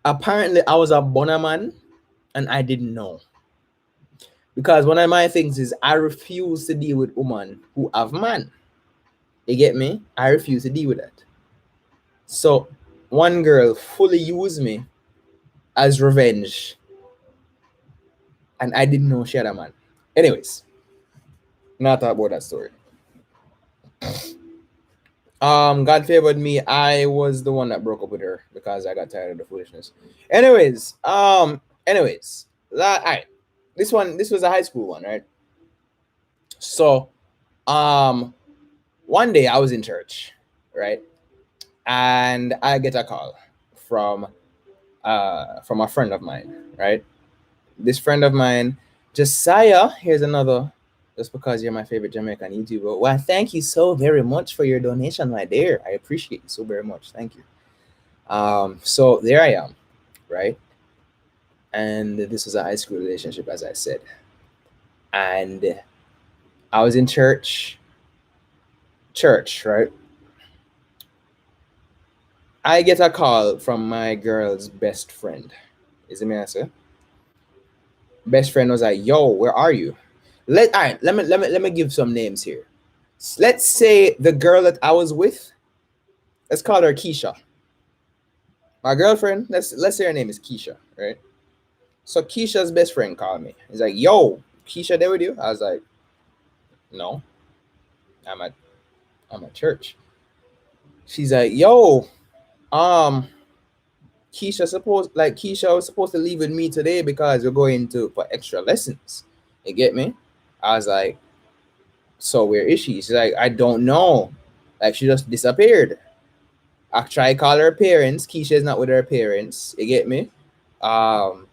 Apparently, I was a boner man and I didn't know. Because one of my things is I refuse to deal with women who have man. You get me? I refuse to deal with that. So one girl fully used me as revenge, and I didn't know she had a man. Anyways, not talk about that story. God favored me. I was the one that broke up with her because I got tired of the foolishness. Anyways, all right. This was a high school one, right? So, um, one day I was in church, right, and I get a call from from a friend of mine, right? This friend of mine, Josiah, here's another. Just because you're my favorite Jamaican YouTuber. Well, thank you so very much for your donation, my dear. I appreciate you so very much. Thank you. So there I am, right? And this was a high school relationship, as I said. And I was in church, right? I get a call from my girl's best friend. Is it me answer? Best friend was like, "Yo, where are you?" All right, let me give some names here. Let's say the girl that I was with, let's call her Keisha. My girlfriend, let's say her name is Keisha, right? So Keisha's best friend called me. He's like, "Yo, Keisha, there with you?" I was like, "No, I'm at I'm at church." She's like, "Yo, um, Keisha was supposed to leave with me today because we're going to for extra lessons. You get me? I was like, so where is she? She's like, I don't know. Like she just disappeared. I try call her parents. Keisha's not with her parents. You get me? Um,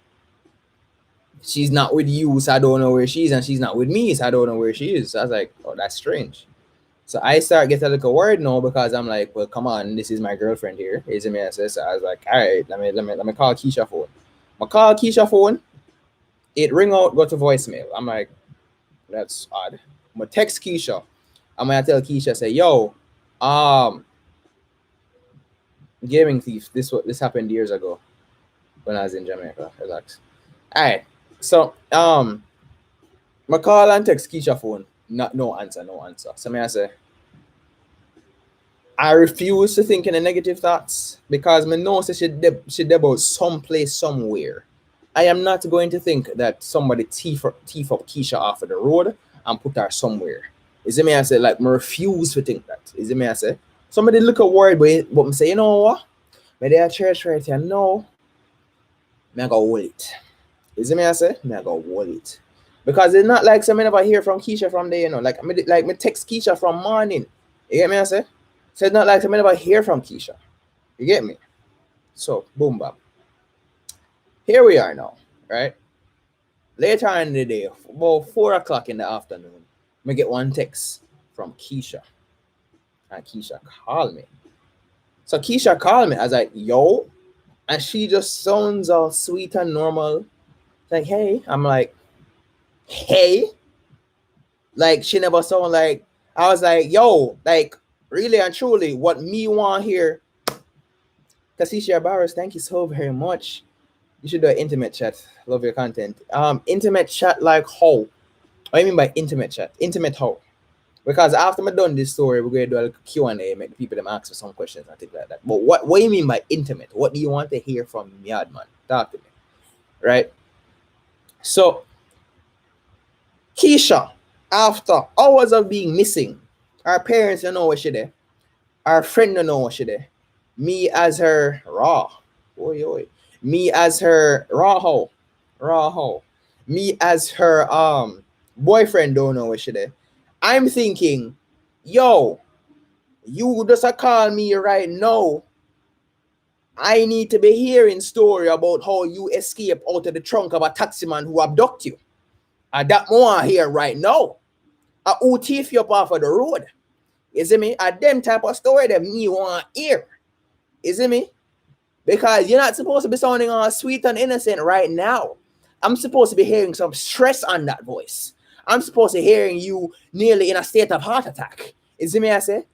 she's not with you, so I don't know where she is, and she's not with me, so I don't know where she is. So I was like, oh, that's strange. So I start getting a little worried now because I'm like, well, come on, this is my girlfriend here. Is it me? So I was like, all right, let me call Keisha phone. I call Keisha phone. It ring out, go to voicemail. I'm like, that's odd. I'm gonna text Keisha. I'm gonna tell Keisha, say, yo, um, gaming thief. This happened years ago when I was in Jamaica. Relax. All right. So I call and text Keisha phone. Not no answer, no answer. So I say, I refuse to think in the negative thoughts because I know she about someplace somewhere. I am not going to think that somebody thief up Keisha off of the road and put her somewhere. Is it me I say like I refuse to think that. Is it me I say? Somebody look at word but I say, you know what? May they at church right here. No, me I go hold it. Is it me I say? Me I go hold it. Because it's not like some never hear from Keisha from there, you know. Like me text Keisha from morning. You get me I say? So it's not like some never hear from Keisha. You get me? So boom bam. Here we are now, right? Later in the day, about 4 o'clock in the afternoon, I get one text from Keisha. And Keisha called me. So Keisha called me. I was like, yo. And she just sounds all sweet and normal. Like, hey. I'm like, hey. Like, she never sound like, I was like, yo, like, really and truly, what me want here. Kasisha Barros, thank you so very much. You should do an intimate chat. Love your content. Intimate chat like how? What do you mean by intimate chat? Intimate how? Because after I done this story, we're going to do a Q&A, make the people them ask for some questions and things like that. But what do you mean by intimate? What do you want to hear from me, man? Talk to me, right? So, Keisha, after hours of being missing, our parents don't know where she there. Our friend don't know where she there. Me as her raw. Oi, oi. Me as her raw hoe. Raw hoe. Me as her boyfriend don't know where she there. I'm thinking, yo, you just a call me right now. I need to be hearing story about how you escape out of the trunk of a taxi man who abduct you. And that more here right now. Who thief you up off of the road. You see me? A them type of story that me want hear. You see me? Because you're not supposed to be sounding all sweet and innocent right now. I'm supposed to be hearing some stress on that voice. I'm supposed to be hearing you nearly in a state of heart attack. You see me? I say,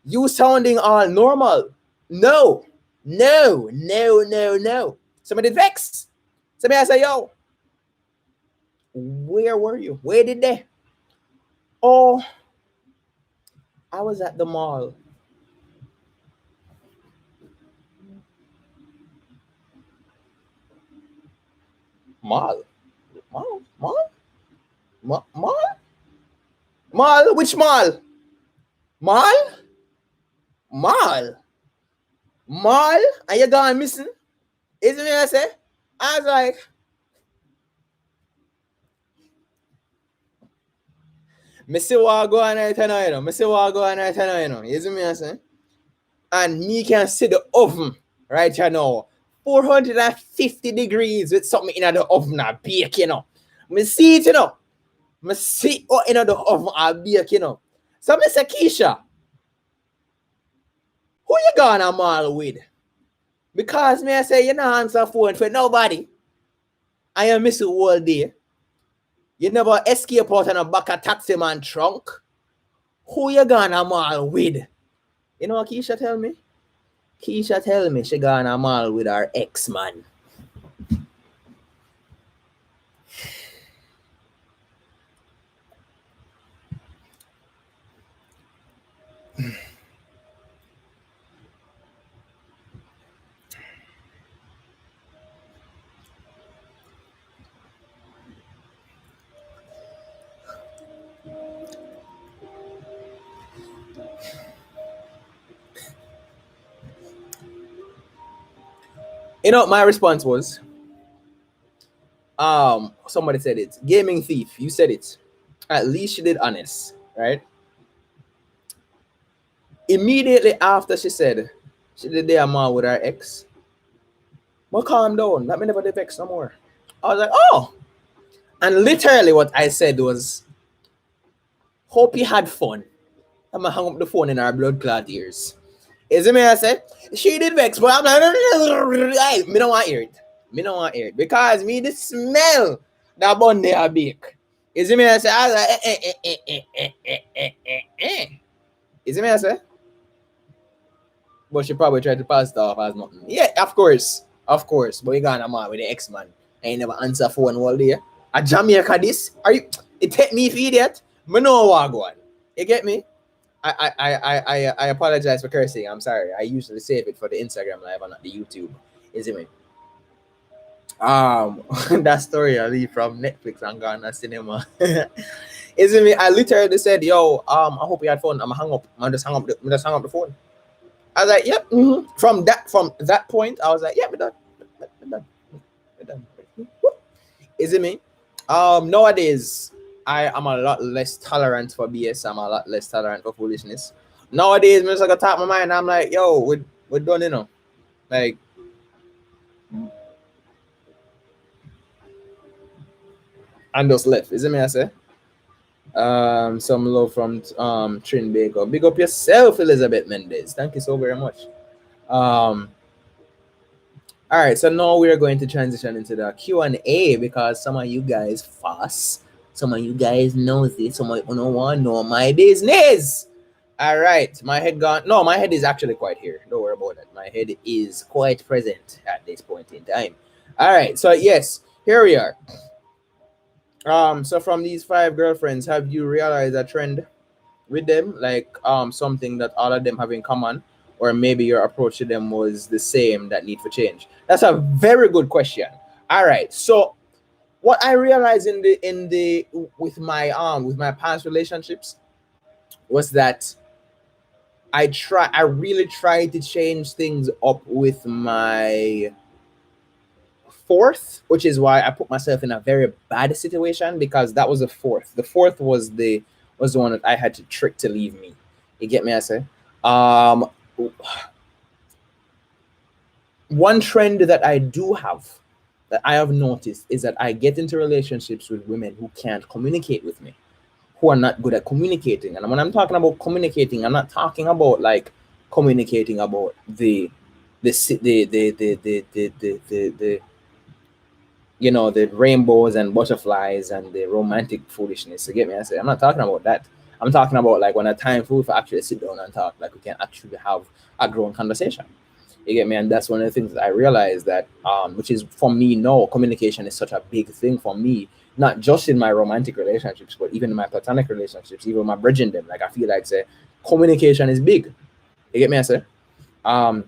you sounding all normal. No, no, no, no, no. Somebody vex. Somebody I say, yo, where were you? Where did they? Oh, I was at the mall. Mall? Mall? Mall? Mall? Mall? Which mall? Mall? Mall? Mall? And you gone missing? Isn't me I say? I was like, me see what go on right now, you know. Me see what go on right now, you know. You see me I say? And me can see the oven right here now. 450 degrees with something in the oven and bake, you know. Me see it, you know. Me see what in the oven and bake, you know. So me say, Keisha, who you gonna mall with? Because me I say, you know, answer phone for nobody. I am miss you all day. You never escape out on a back of taxi man trunk. Who you gonna mall with? You know what Keisha tell me? Keisha tell me she gonna mall with her ex-man. You know, my response was, somebody said it. Gaming thief, you said it. At least she did honest, right? Immediately after she said she did the amount with her ex, well, calm down. Let me never did vex no more. I was like, oh. And literally what I said was, hope you had fun. I'm gonna hang up the phone in our blood clot ears. Is it me? I said she did vex, but I'm like, hey, me don't want to hear it. Me don't want to hear it because me the smell that bun they are bake. Is it me? I said, I was like, Is it me? I said, but she probably tried to pass it off as nothing. Yeah, of course. But you got a man with the ex man. I ain't never answer phone all day. A Jamaica this? Are you? It take me for idiot. Me know what go on. You get me? I apologize for cursing. I'm sorry. I usually save it for the Instagram live and not the YouTube. Is it me? That story I leave from Netflix and Ghana cinema. Is it me? I literally said, "Yo, I hope you had fun. I'm gonna hang up. I'm just hang up the phone." I was like, "Yep." Mm-hmm. From that point, I was like, "Yeah, we're done. We're done. We're done." Is it me? Nowadays, I am a lot less tolerant for BS. I'm a lot less tolerant for foolishness. Nowadays, I'm just like top my mind. I'm like, yo, we're done, you know. Like, and just left. Is it me? I say. Some love from Trin Baker. Big up yourself, Elizabeth Mendez. Thank you so very much. Um, all right, so now we are going to transition into the Q&A because some of you guys fast, some of you guys knows it, some of you don't want to know my business. All right, my head gone. No, my head is actually quite here. Don't worry about that. My head is quite present at this point in time. All right, so yes, here we are. So from these 5 girlfriends, have you realized a trend with them, like something that all of them have in common, or maybe your approach to them was the same that need for change? That's a very good question. All right, so what I realized in the with my past relationships was that I really tried to change things up with my fourth, which is why I put myself in a very bad situation because that was the fourth. The fourth was the one that I had to trick to leave me. You get me? I say, um, one trend that I do have that I have noticed is that I get into relationships with women who can't communicate with me, who are not good at communicating. And when I'm talking about communicating, I'm not talking about like communicating about the you know, the rainbows and butterflies and the romantic foolishness. You get me? I say I'm not talking about that. I'm talking about like when a time food for actually sit down and talk, like we can actually have a grown conversation. You get me? And that's one of the things that I realized that, which is for me, no, communication is such a big thing for me, not just in my romantic relationships, but even in my platonic relationships, even my bridging them. Like I feel like say communication is big. You get me? I say, um,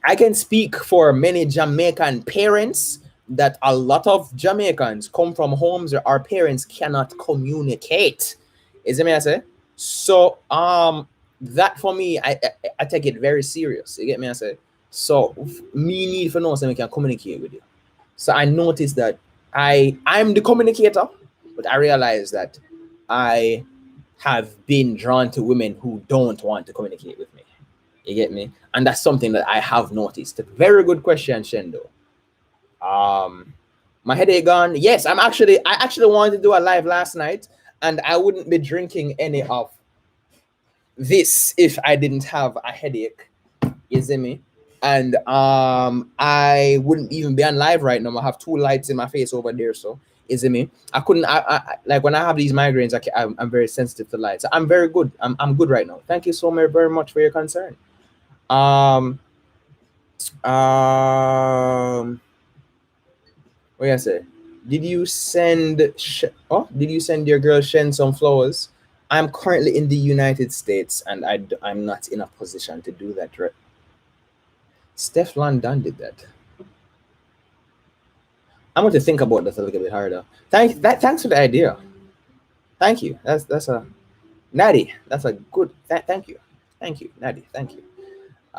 I can speak for many Jamaican parents that a lot of Jamaicans come from homes where our parents cannot communicate. Is it me I say? So that for me, I take it very serious. You get me I say? So me need for know so we can communicate with you. So I noticed that I'm the communicator, but I realized that I have been drawn to women who don't want to communicate with me. You get me? And that's something that I have noticed. Very good question, Shendo. Um, my headache gone. Yes, I actually wanted to do a live last night, and I wouldn't be drinking any of this if I didn't have a headache. You see me? And I wouldn't even be on live right now. I have 2 lights in my face over there, so is it me? I couldn't. Like when I have these migraines, I'm very sensitive to light. So I'm very good. I'm good right now. Thank you so very much for your concern. Um, um, what I say? Did you send? Did you send your girl Shen some flowers? I'm currently in the United States, and I'm not in a position to do that. Right? Steph London did that. I'm going to think about that a little bit harder. Thanks for the idea. Thank you. That's a Natty. That's a good. Thank you, Natty. Thank you.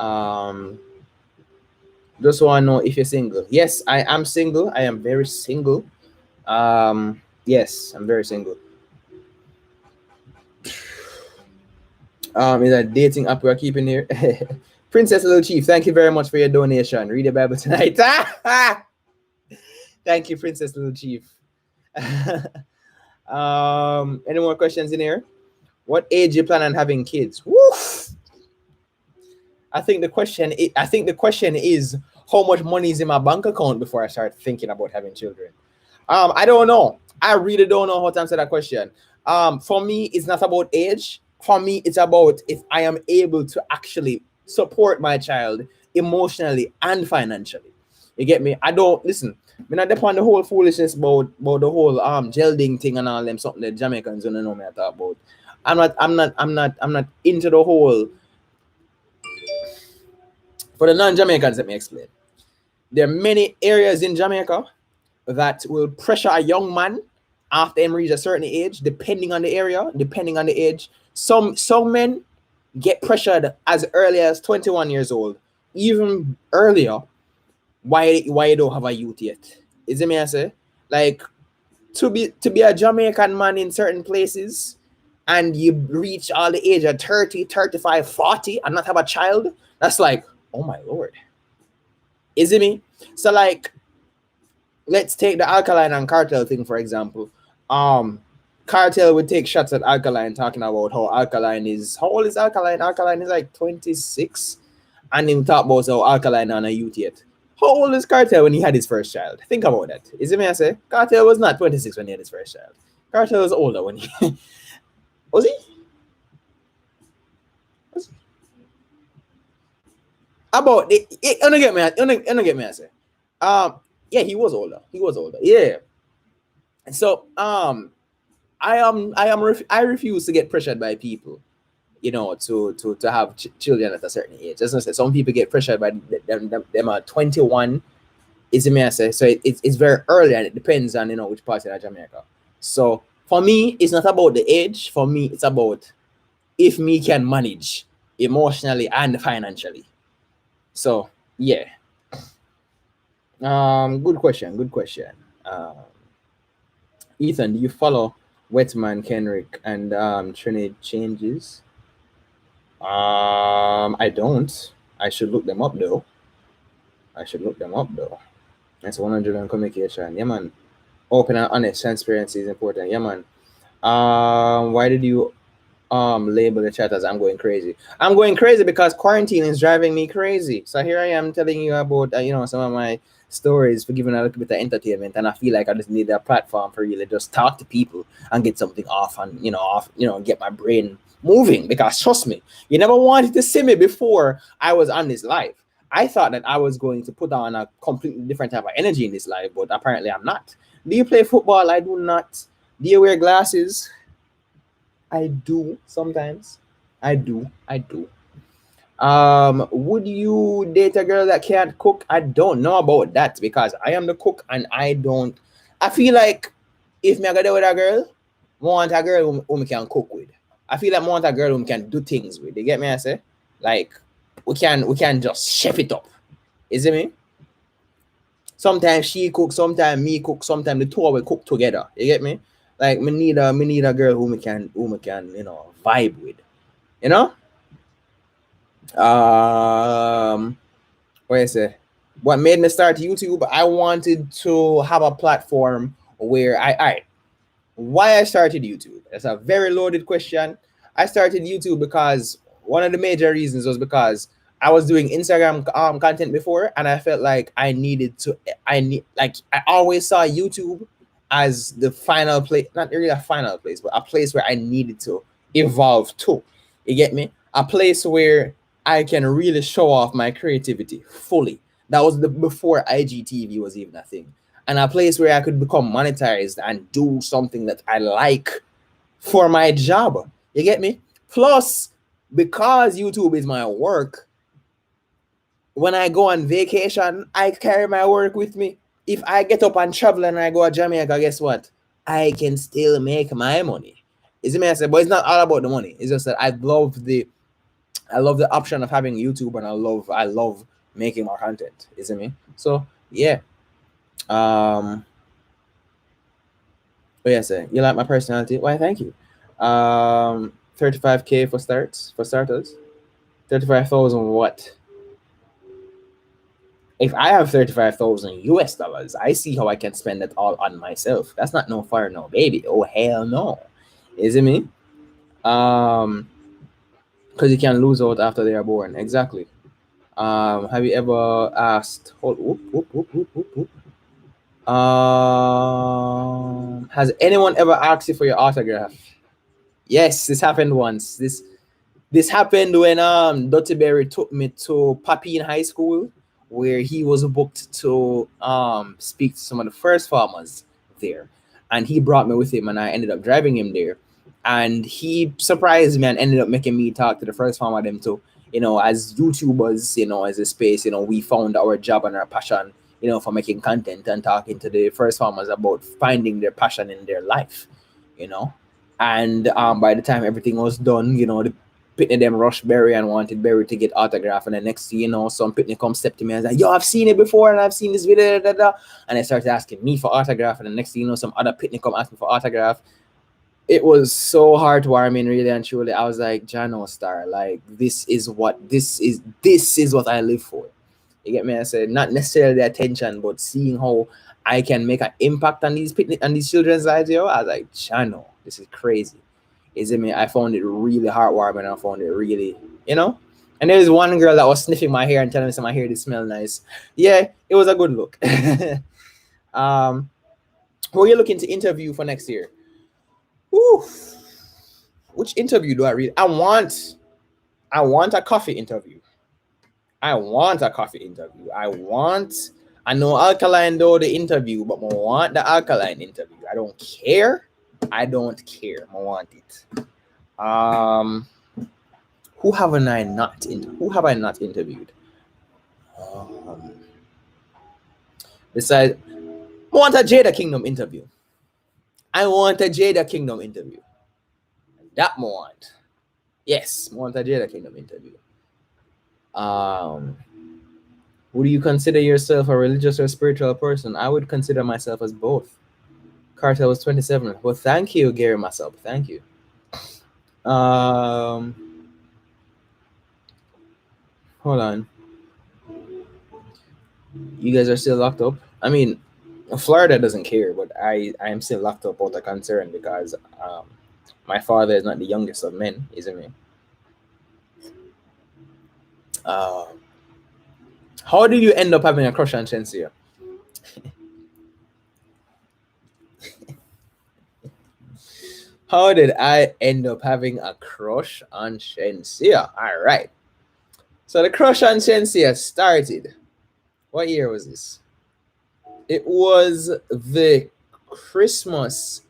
Um, Just want to know if you're single. Yes, I am single. I am very single. Yes, I'm very single. Is a dating app we're keeping here. Princess Little Chief, thank you very much for your donation. Read the Bible tonight. Thank you, Princess Little Chief. Any more questions in here? What age you plan on having kids? Woof. I think the question is how much money is in my bank account before I start thinking about having children. I don't know. I really don't know how to answer that question. For me, it's not about age. For me, it's about if I am able to actually support my child emotionally and financially. You get me? I don't listen. I mean, I depend on the whole foolishness about the whole gelding thing and all them something that Jamaicans don't know me I talk about. I'm not into the whole. For the non-Jamaicans, let me explain. There are many areas in Jamaica that will pressure a young man after him reach a certain age, depending on the area, depending on the age. Some men get pressured as early as 21 years old, even earlier. Why you don't have a youth yet? Is it me I say? Like to be a Jamaican man in certain places and you reach all the age of 30, 35, 40 and not have a child, that's like, oh my lord. Is it me? So like let's take the alkaline and cartel thing for example. Um, cartel would take shots at alkaline, talking about how alkaline is. How old is alkaline? Alkaline is like 26, and him talk about how alkaline on a youth yet. How old is Cartel when he had his first child? Think about that. Is it me I say? Cartel was not 26 when he had his first child. Cartel was older when he was he? Was he? About it, get me. Get me. I say. Yeah, he was older. He was older. Yeah. So I refuse to get pressured by people, to have children at a certain age. As I said, some people get pressured by them at 21. Is it me I say? So it's very early and it depends on which part of Jamaica. So for me, it's not about the age. For me, it's about if me can manage emotionally and financially. So yeah. Good question. Good question. Ethan, do you follow Wetman, Kenrick, and Trinity Changes? I don't. I should look them up though. That's 100 on communication. Yeah, man. Open and honest transparency is important. Yeah, man. Why did you label the chat as I'm going crazy? I'm going crazy because quarantine is driving me crazy. So here I am telling you about some of my stories for giving a little bit of entertainment, and I feel like I just need a platform for really just talk to people and get something off and get my brain moving, because trust me, you never wanted to see me before I was on this live. I thought that I was going to put on a completely different type of energy in this live, but apparently I'm not. Do you play football? I do not. Do you wear glasses? I do sometimes. I do. Would you date a girl that can't cook? I don't know about that because I am the cook and I don't. I feel like if me I go there with a girl, I want a girl who me can cook with. I feel like I want a girl who me can do things with. You get me? I say, like we can just chef it up. Is it me? Sometimes she cook, sometimes me cook, sometimes the two of us cook together. You get me? Like me need a girl who me can vibe with. You know? What I say? What made me start YouTube? I wanted to have a platform where why I started YouTube. That's a very loaded question. I started YouTube because one of the major reasons was because I was doing Instagram content before, and I felt like I always saw YouTube as the final place, not really a final place, but a place where I needed to evolve to. You get me? A place where I can really show off my creativity fully. That was the before IGTV was even a thing, and a place where I could become monetized and do something that I like for my job. You get me? Plus, because YouTube is my work, when I go on vacation, I carry my work with me. If I get up and travel and I go to Jamaica, guess what? I can still make my money. Is it me? I said, but it's not all about the money. It's just that I love the option of having YouTube, and I love making more content, isn't me? So yeah. Oh yes, sir. You like my personality? Why, thank you. 35K for starters. 35,000 what? If I have 35,000 US dollars, I see how I can spend it all on myself. That's not no fire, no baby. Oh hell no. Is it me? Because you can lose out after they are born. Exactly. Have you ever asked whoop, whoop, whoop, whoop, whoop, whoop. Has anyone ever asked you for your autograph? Yes, this happened once. This happened when Dottie Berry took me to Papi in high school, where he was booked to speak to some of the first farmers there, and he brought me with him, and I ended up driving him there, and he surprised me and ended up making me talk to the first farmer them too. You know, as YouTubers, you know, as a space, you know, we found our job and our passion, you know, for making content and talking to the first farmers about finding their passion in their life, you know. And by the time everything was done, you know, the Pitney them rush Berry and wanted Berry to get autograph. And the next thing you know, some Pitney come step to me and like, yo, I've seen it before and I've seen this video. Da, da, da. And they started asking me for autograph. And the next thing you know, some other Pitney come ask me for autograph. It was so heartwarming, really and truly. I was like, Jano Star, like this is what I live for. You get me? I said not necessarily the attention, but seeing how I can make an impact on these children's lives, yo. I was like, Jano, this is crazy. Is it me? I found it really heartwarming. I found it really, you know. And there's one girl that was sniffing my hair and telling me, "My hair did smell nice." Yeah, it was a good look. um, who are you looking to interview for next year? Whew. Which interview do I read? I want a coffee interview. I want a coffee interview. I know alkaline though the interview, but I want the alkaline interview. I don't care. I want it. Um, who have I not interviewed? Um, Besides, I want a Jada Kingdom interview. That I want. Yes, I want a Jada Kingdom interview. Would you consider yourself a religious or spiritual person? I would consider myself as both. Cartel was 27. Well, thank you, Gary myself. Thank you. Hold on. You guys are still locked up? I mean, Florida doesn't care, but I am still locked up out of concern because my father is not the youngest of men, isn't he? How did you end up having a crush on Shensia? How did I end up having a crush on Shensia? All right. So the crush on Shensia started. What year was this? It was the Christmas.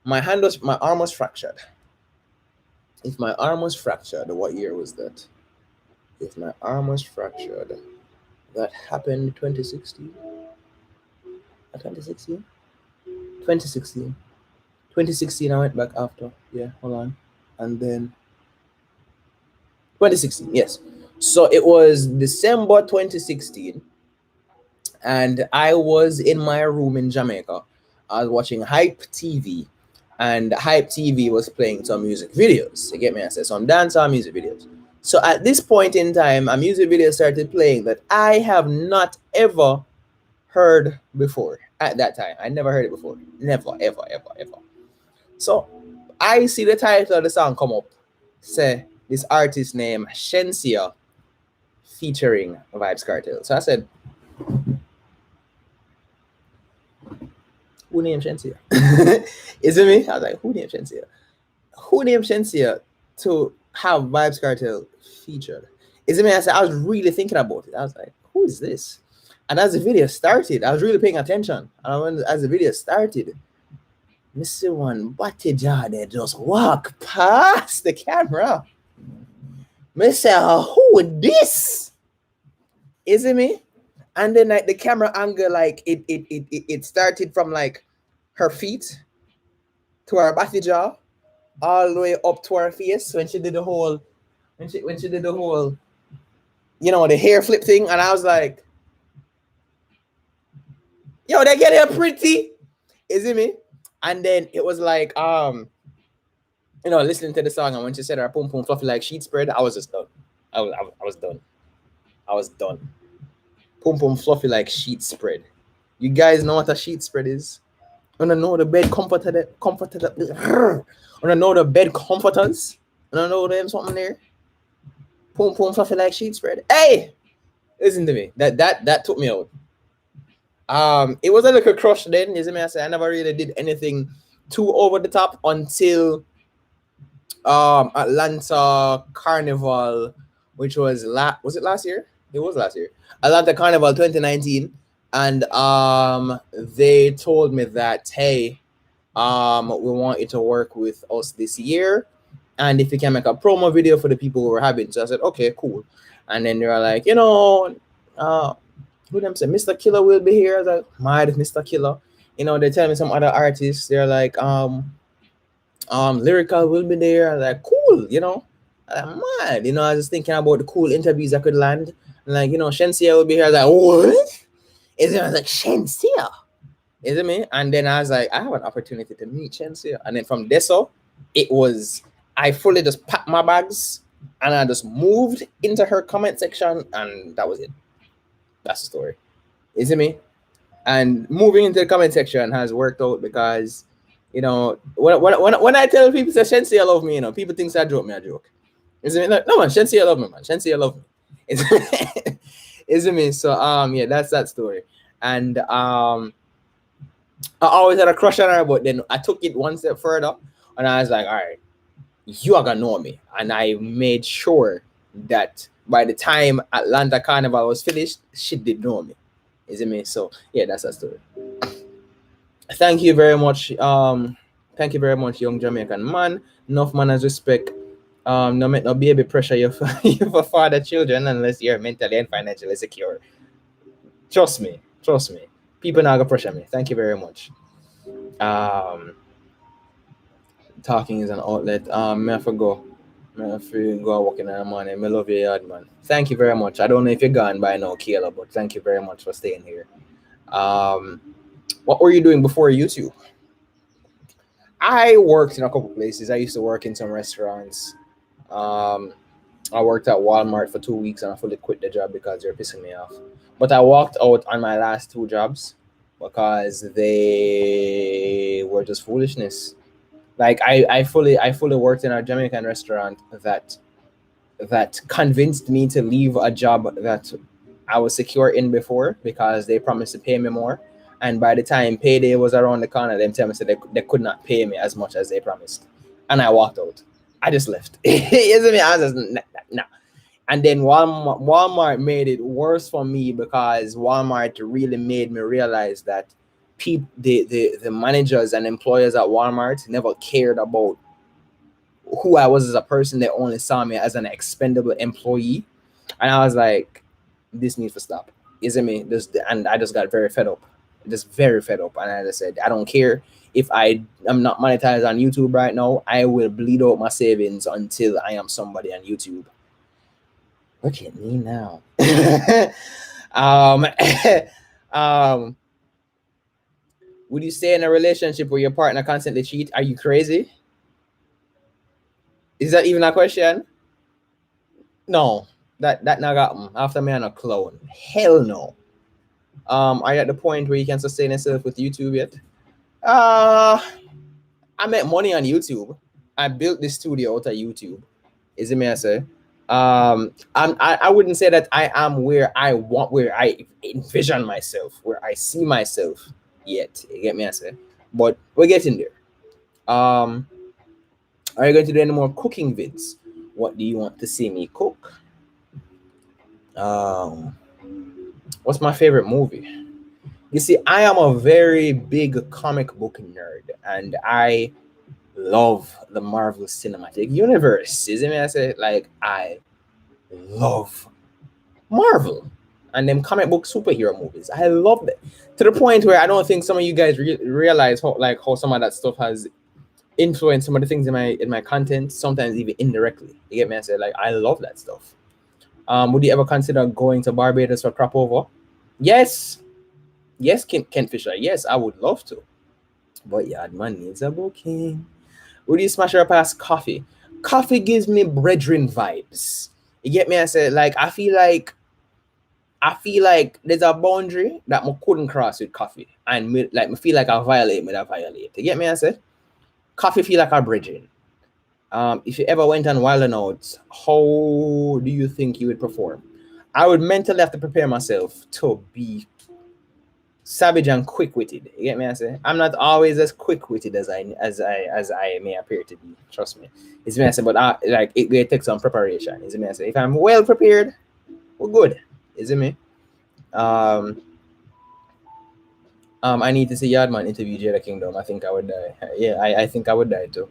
My arm was fractured. If my arm was fractured, what year was that? If my arm was fractured, that happened 2016. 2016? 2016. 2016, I went back after. Yeah, hold on. And then 2016, yes. So it was December 2016. And I was in my room in Jamaica. I was watching Hype TV. And Hype TV was playing some music videos. You get me? I said some dancehall music videos. So at this point in time, a music video started playing that I have not ever heard before at that time. I never heard it before. Never, ever, ever, ever. So I see the title of the song come up. Say this artist named Shensia featuring Vibes Cartel. So I said, who named Shensia? Is it me? I was like, who named Shensia? Who named Shensia to have Vibes Cartel featured? Is it me? I said, I was really thinking about it. I was like, who is this? And as the video started, I was really paying attention. And as the video started, Mr. One Batty Jar there just walk past the camera. Mr. Who this? Is it me? And then like the camera angle, like it started from like her feet to her batty jaw, all the way up to her face when she did the whole you know, the hair flip thing, and I was like, yo, they get here pretty. Is it me? And then it was like, you know, listening to the song, and when she said her pum pum fluffy like sheet spread, I was just done. I was done. I was done. Pum pum fluffy like sheet spread. You guys know what a sheet spread is? Wanna know the bed comforter, wanna know the bed comforters? Wanna know them something there? Pum pum fluffy like sheet spread. Hey, listen to me. That took me out. It was a little crush then, isn't me? I said I never really did anything too over the top until Atlanta Carnival, which was was it last year? It was last year. Atlanta Carnival 2019, and they told me that, hey, we want you to work with us this year, and if you can make a promo video for the people who were having. So I said, okay, cool. And then they were like, you know, who them say Mr. Killer will be here. I was like, mad Mr. Killer. You know, they tell me some other artists. They're like, Lyrical will be there. I was like, cool, you know. I'm mad. You know, I was just thinking about the cool interviews I could land. Like, you know, Shensia will be here. I was like, what? Is it? I was like, Shensia. Is it me? And then I was like, I have an opportunity to meet Shensia. And then from Deso, it was, I fully just packed my bags and I just moved into her comment section, and that was it. That's the story. Is it me? And moving into the comment section has worked out because, you know, when I tell people that Shensia love me, you know, people think I joke me a joke. Is it me? Like, no man, Shensia love me, man. Shensia love me. Is it me? So yeah, that's that story. And I always had a crush on her, but then I took it one step further, and I was like, all right, you are gonna know me. And I made sure that by the time Atlanta Carnival was finished, she did know me. Is it me? So yeah, that's that story. Thank you very much. Thank you very much, young Jamaican man. Enough manners, respect. No make no baby pressure you for, you for father children unless you're mentally and financially secure. Trust me. Trust me. People not gonna pressure me. Thank you very much. Um, Talking is an outlet. Me have to go. Me have to go walking in the morning. Me love your yard, man. Thank you very much. I don't know if you're gone by now, Kayla, but thank you very much for staying here. Um, what were you doing before YouTube? I worked in a couple places. I used to work in some restaurants. Um, I worked at Walmart for 2 weeks and I fully quit the job because they're pissing me off. But I walked out on my last two jobs because they were just foolishness. Like I fully worked in a Jamaican restaurant that convinced me to leave a job that I was secure in before because they promised to pay me more. And by the time payday was around the corner, them tell me that they could not pay me as much as they promised. And I walked out. I just left. Isn't me? I was just no. And then Walmart made it worse for me because Walmart really made me realize that the managers and employers at Walmart never cared about who I was as a person. They only saw me as an expendable employee. And I was like, this needs to stop. Isn't me? And I just got very fed up. Just very fed up. And I just said, I don't care if I am not monetized on YouTube right now. I will bleed out my savings until I am somebody on YouTube. Look at me now. um, um, would you stay in a relationship where your partner constantly cheat? Are you crazy? Is that even a question? No, that not got after me and a clone. Hell no. Are you at the point where you can sustain yourself with YouTube yet? I made money on YouTube. I built this studio out of YouTube. Is it me I say? I wouldn't say that I am where I envision myself, where I see myself yet. You get me I say? But we're getting there. Are you going to do any more cooking vids? What do you want to see me cook? What's my favorite movie? You see, I am a very big comic book nerd, and I love the Marvel Cinematic Universe. Isn't it? I say, like, I love Marvel and them comic book superhero movies. I love it to the point where I don't think some of you guys realize how some of that stuff has influenced some of the things in my content. Sometimes even indirectly. You get me? I say, like, I love that stuff. Would you ever consider going to Barbados for crop over? Yes, yes, Kent Fisher. Yes, I would love to. But yeah, man needs a booking. Would you smash her past coffee? Coffee gives me brethren vibes. You get me? I said, like, I feel like there's a boundary that I couldn't cross with coffee. And me, like, I feel like I violate. You get me? I said, coffee feel like a brethren. If you ever went on Wild 'N Out, how do you think you would perform? I would mentally have to prepare myself to be savage and quick witted. You get me? I say I'm not always as quick witted as I may appear to be. Trust me. It's me I say, but like it will take some preparation. Is it me I say? If I'm well prepared, we're good. Is it me? Um, I need to see Yardman interview Jada Kingdom. I think I would die. Yeah, I think I would die too.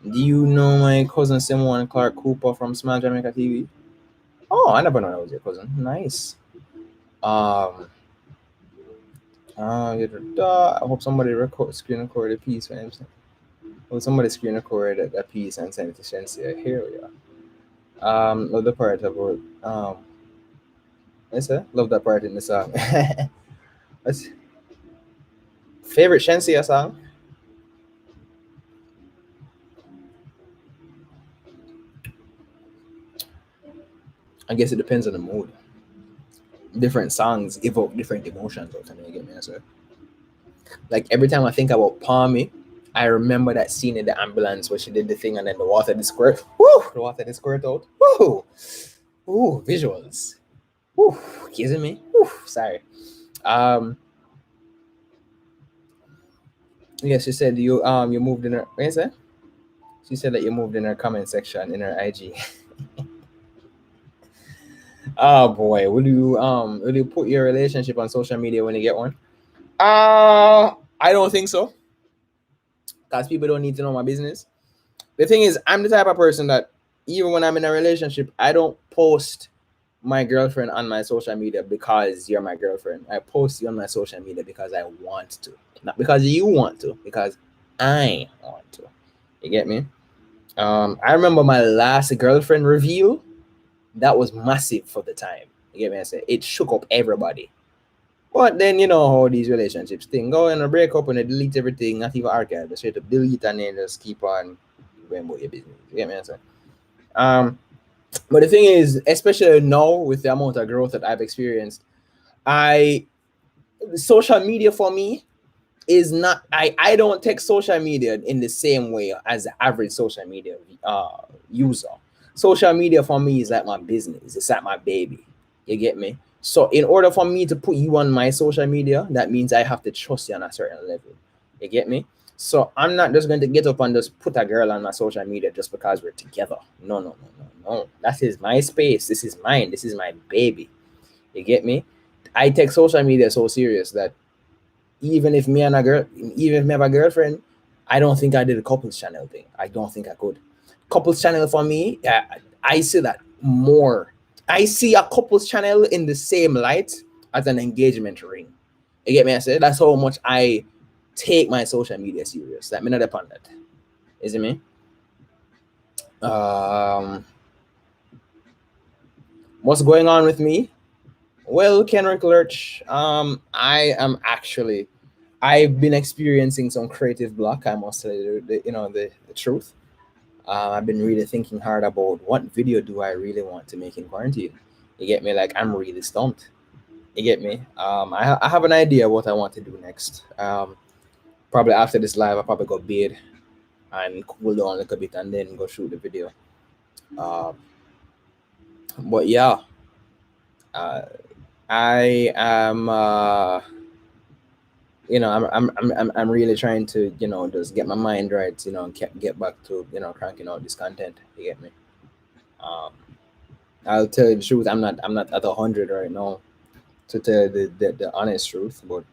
Do you know my cousin Simone Clark Cooper from Small Jamaica TV? Oh, I never know that was your cousin. Nice. Um, I hope somebody screen record a piece for him. Hope somebody screen record that piece and send it to Shensia. Here we are. Love the part about I said love that part in the song. What's favorite Shensia song? I guess it depends on the mood. Different songs evoke different emotions. Out of me, get me answer. Like every time I think about Palmy, I remember that scene in the ambulance where she did the thing and then the water did squirt. Woo! The water did squirt out. Woo! Ooh, visuals. Woo! Kidding me? Woo! Sorry. Um. Yeah, she said you moved in her. What you say? She said that you moved in her comment section in her IG. Oh boy, will you put your relationship on social media when you get one? I don't think so, because people don't need to know my business. The thing is, I'm the type of person that even when I'm in a relationship, I don't post my girlfriend on my social media because you're my girlfriend. I post you on my social media because I want to, not because you want to, because I want to. You get me? I remember my last girlfriend reveal. That was massive for the time. You get me? I say it shook up everybody. But then you know how these relationships thing go and a break up and they delete everything, not even archive. They straight up delete and then just keep on going about your business. You get me? I say. Um, but the thing is, especially now with the amount of growth that I've experienced, I social media for me is not I don't take social media in the same way as the average social media user. Social media for me is like my business. It's like my baby. You get me? So in order for me to put you on my social media, that means I have to trust you on a certain level. You get me? So I'm not just going to get up and just put a girl on my social media just because we're together. No, no, no, no, no. That is my space. This is mine. This is my baby. You get me? I take social media so serious that even if me have a girlfriend, I don't think I did a couples channel thing. I don't think I could. Couples channel for me, I see that more. I see a couples channel in the same light as an engagement ring. You get me? I say that's how much I take my social media serious. Like me not upon that. Is it me? Um, what's going on with me? Well, Kenrick Lurch, I've been experiencing some creative block. I must say, the truth. I've been really thinking hard about what video do I really want to make in quarantine. You get me? Like I'm really stumped. You get me? I have an idea what I want to do next. Probably after this live, I'll probably go bed and cool down a little bit and then go shoot the video. Um, but yeah, uh, I am. I'm really trying to just get my mind right, and get back to cranking out this content. You get me? Um, I'll tell you the truth. I'm not at 100 right now to tell the honest truth, but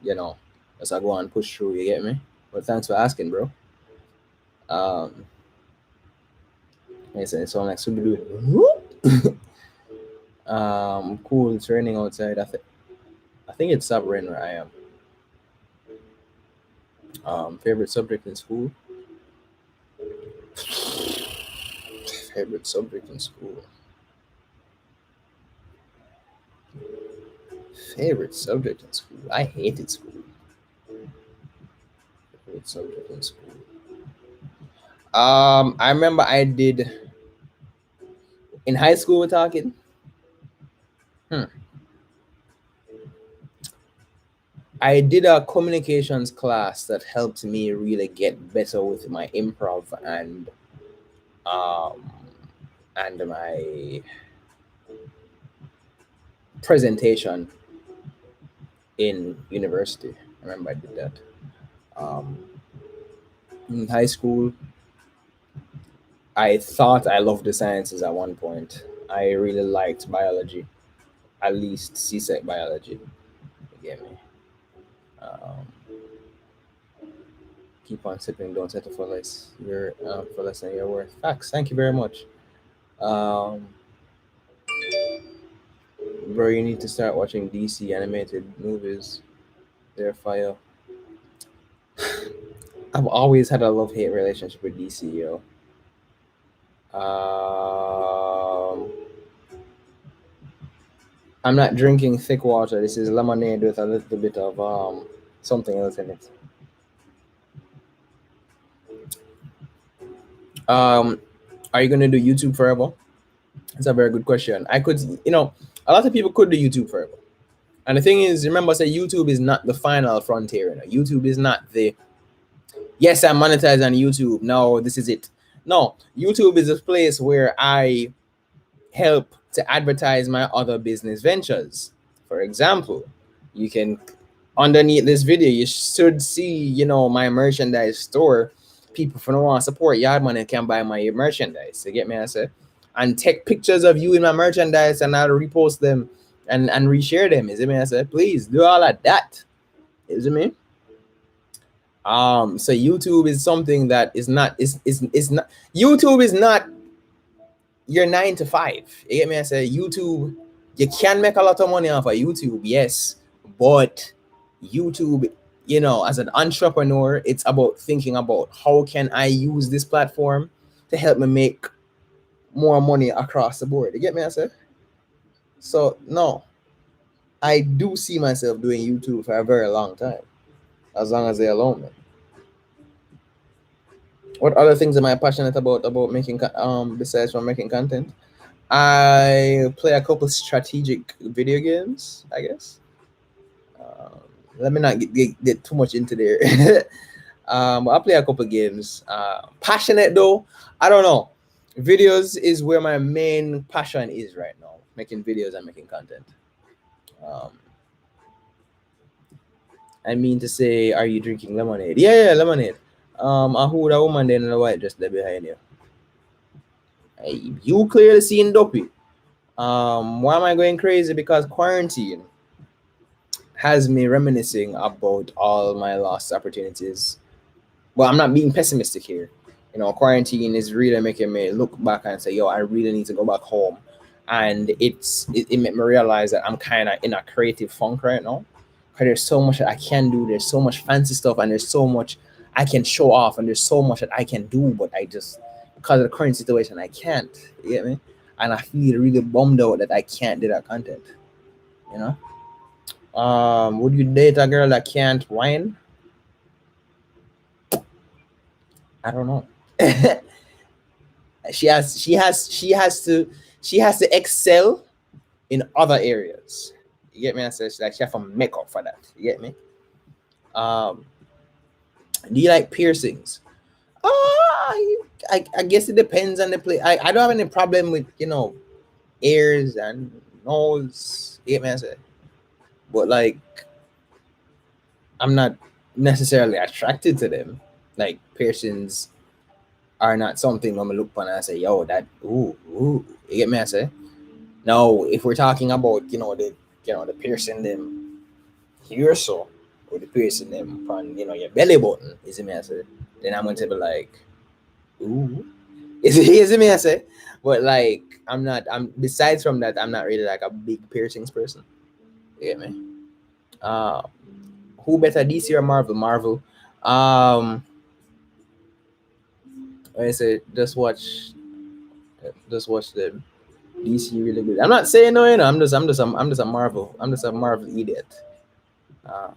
as I go and push through, you get me. But thanks for asking, bro. Um, it sound like Scooby-Doo. Cool. It's raining outside. I think it's stopped raining where I am. Favorite subject in school? Favorite subject in school. Favorite subject in school. I hated school. Favorite subject in school. I remember I did in high school. We're talking. Hmm. I did a communications class that helped me really get better with my improv um and my presentation in university. I remember I did that. Um, in high school, I thought I loved the sciences at one point. I really liked biology, at least CSEC biology. You get me? Um, keep on sipping, don't settle for less. You're for less than your worth. Facts. Thank you very much. Um, bro, you need to start watching DC animated movies. They're fire. I've always had a love hate relationship with DC, yo. Um, I'm not drinking thick water. This is lemonade with a little bit of something else in it. Um, are you gonna do YouTube forever? That's a very good question. I could, a lot of people could do YouTube forever. And the thing is, remember, say YouTube is not the final frontier. YouTube is not the yes, I'm monetized on YouTube. No, this is it. No, YouTube is a place where I help to advertise my other business ventures. For example, you can underneath this video, you should see, my merchandise store. People from want to support Yard Money can buy my merchandise. You get me? I say, and take pictures of you in my merchandise, and I'll repost them and reshare them. Is it me? I say, please do all of that. Is it me? So YouTube is something that is not YouTube is not your 9 to 5. You get me? I say YouTube, you can make a lot of money off of YouTube, yes, but YouTube, as an entrepreneur, it's about thinking about how can I use this platform to help me make more money across the board. You get me? I say. So no, I do see myself doing YouTube for a very long time, as long as they allow me. What other things am I passionate about making besides from making content? I play a couple strategic video games, I guess. Um, Let me not get too much into there. I play a couple games. Passionate though, I don't know. Videos is where my main passion is right now. Making videos and making content. Um, I mean to say, are you drinking lemonade? Yeah, lemonade. I who that woman then in the white just there behind you. You clearly seen dopey. Why am I going crazy? Because quarantine has me reminiscing about all my lost opportunities. Well, I'm not being pessimistic here. Quarantine is really making me look back and say, yo, I really need to go back home. And it made me realize that I'm kind of in a creative funk right now. Because there's so much that I can do. There's so much fancy stuff, and there's so much I can show off, and there's so much that I can do, but I just, because of the current situation, I can't. You get me? And I feel really bummed out that I can't do that content. You know? Would you date a girl that can't whine? I don't know. She has to excel in other areas. You get me? I said like she have to make up for that. You get me? Um, do you like piercings? I guess it depends on the place. I don't have any problem with ears and nose. You get me? I said, but like I'm not necessarily attracted to them. Like piercings are not something I'm gonna look upon and I say, yo, that ooh. You get me? I say. Now, if we're talking about the piercing them here so or the piercing them on your belly button, is it me I say? Then I'm going to be like, ooh, is it me I say? But like I'm not. I'm besides from that, I'm not really like a big piercings person. You get me? Uh, who better, DC or Marvel? Marvel. Um, I say just watch Just watch them. DC really good. I'm not saying no, you know. I'm just a Marvel. I'm just a Marvel idiot. Um,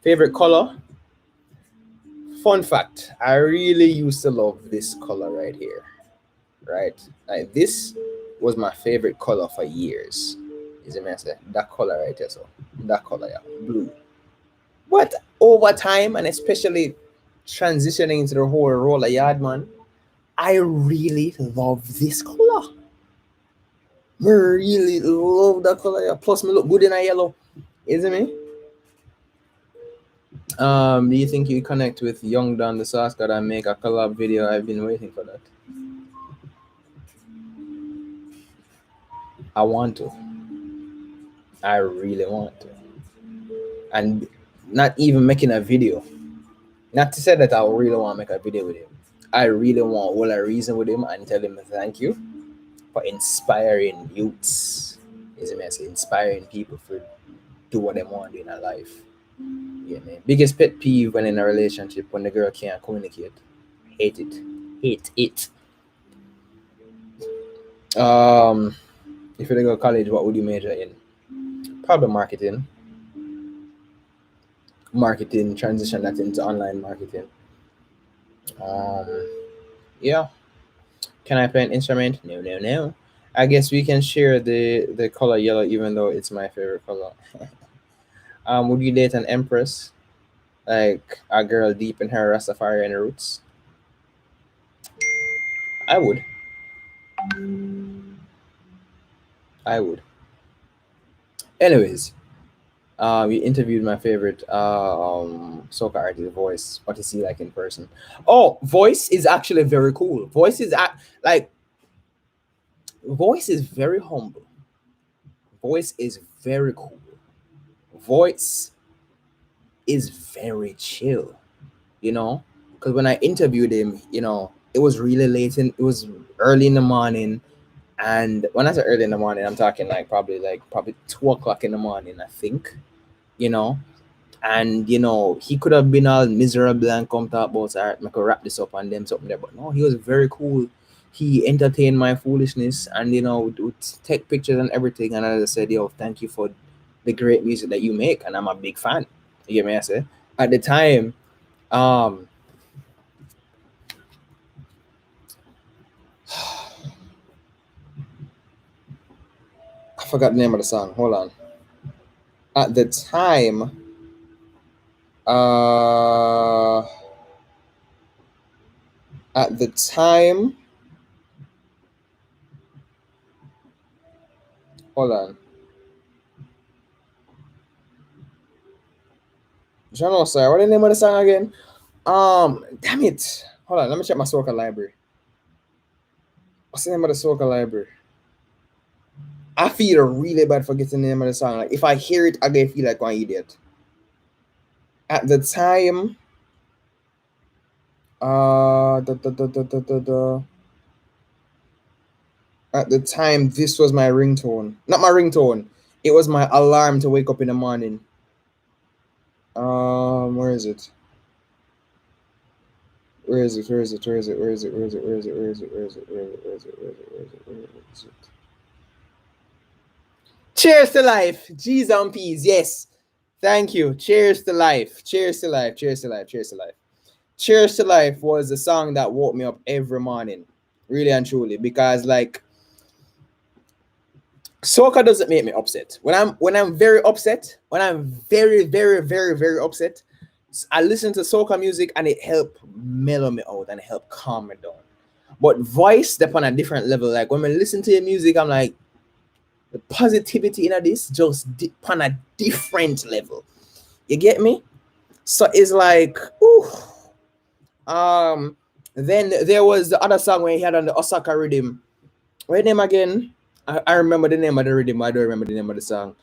Favorite color? Fun fact: I really used to love this color right here. Right, like this was my favorite color for years. Is it man say that color right there? So that color, yeah, blue. But over time, and especially transitioning into the whole role of yard man, I really love this color. I really love that color. Yeah. Plus, me look good in a yellow. Isn't me? Do you think you connect with Young Don the Sauce God and make a collab video? I've been waiting for that. I want to. I really want to. And not even making a video. Not to say that I really want to make a video with him. I really want all a reason with him and tell him thank you for inspiring youths. Is it me? I say inspiring people for do what they want in their life. Yeah, man. Biggest pet peeve when in a relationship when the girl can't communicate. Hate it. Hate it. Um, if you go to college, what would you major in? Probably marketing. Marketing, transition that into online marketing. Um, yeah. Can I play an instrument? No, no, no. I guess we can share the color yellow, even though it's my favorite color. Would you date an empress, like a girl deep in her Rastafarian roots? I would. I would. Anyways, we interviewed my favorite soca artist, Voice. What is he like in person? Oh, Voice is actually very cool. Like Voice is very humble. Voice is very cool. Voice is very chill. You know, because when I interviewed him, it was really late in. It was early in the morning, and when I say early in the morning, I'm talking like probably 2 o'clock in the morning. I think, you know, and he could have been all miserable and come talk about, all right, I could wrap this up and them something there, but no, he was very cool. He entertained my foolishness, and would take pictures and everything. And as I said, yo, thank you for the great music that you make, and I'm a big fan. You get me? I say at the time, um, I forgot the name of the song. Hold on. At the time, uh, at the time, hold on. John, sorry, what the name of the song again? Damn it. Hold on, let me check my soca library. What's the name of the soca library? I feel really bad for getting the name of the song. Like if I hear it, I get feel like one idiot. At the time, da, da, da, da, da, da, da. At the time, this was my ringtone. Not my ringtone. It was my alarm to wake up in the morning. Where is it? Where is it? Where is it? Where is it? Where is it? Where is it? Where is it? Where is it? Where is it? Where is it? Where is it? Where is it? Where is it? Where is it? Cheers to life. G's on peas. Yes. Thank you. Cheers to life. Cheers to life. Cheers to life. Cheers to life. Cheers to life was the song that woke me up every morning. Really and truly. Because like soca doesn't make me upset. When I'm very upset, when I'm very, very, very, very upset, I listen to soca music and it help mellow me out and it help calm me down. But voice step on a different level. Like when I listen to your music, I'm like the positivity in this just on a different level. You get me? So it's like, ooh. Then there was the other song where he had on the Osaka rhythm. What name again? I remember the name of the rhythm. I don't remember the name of the song.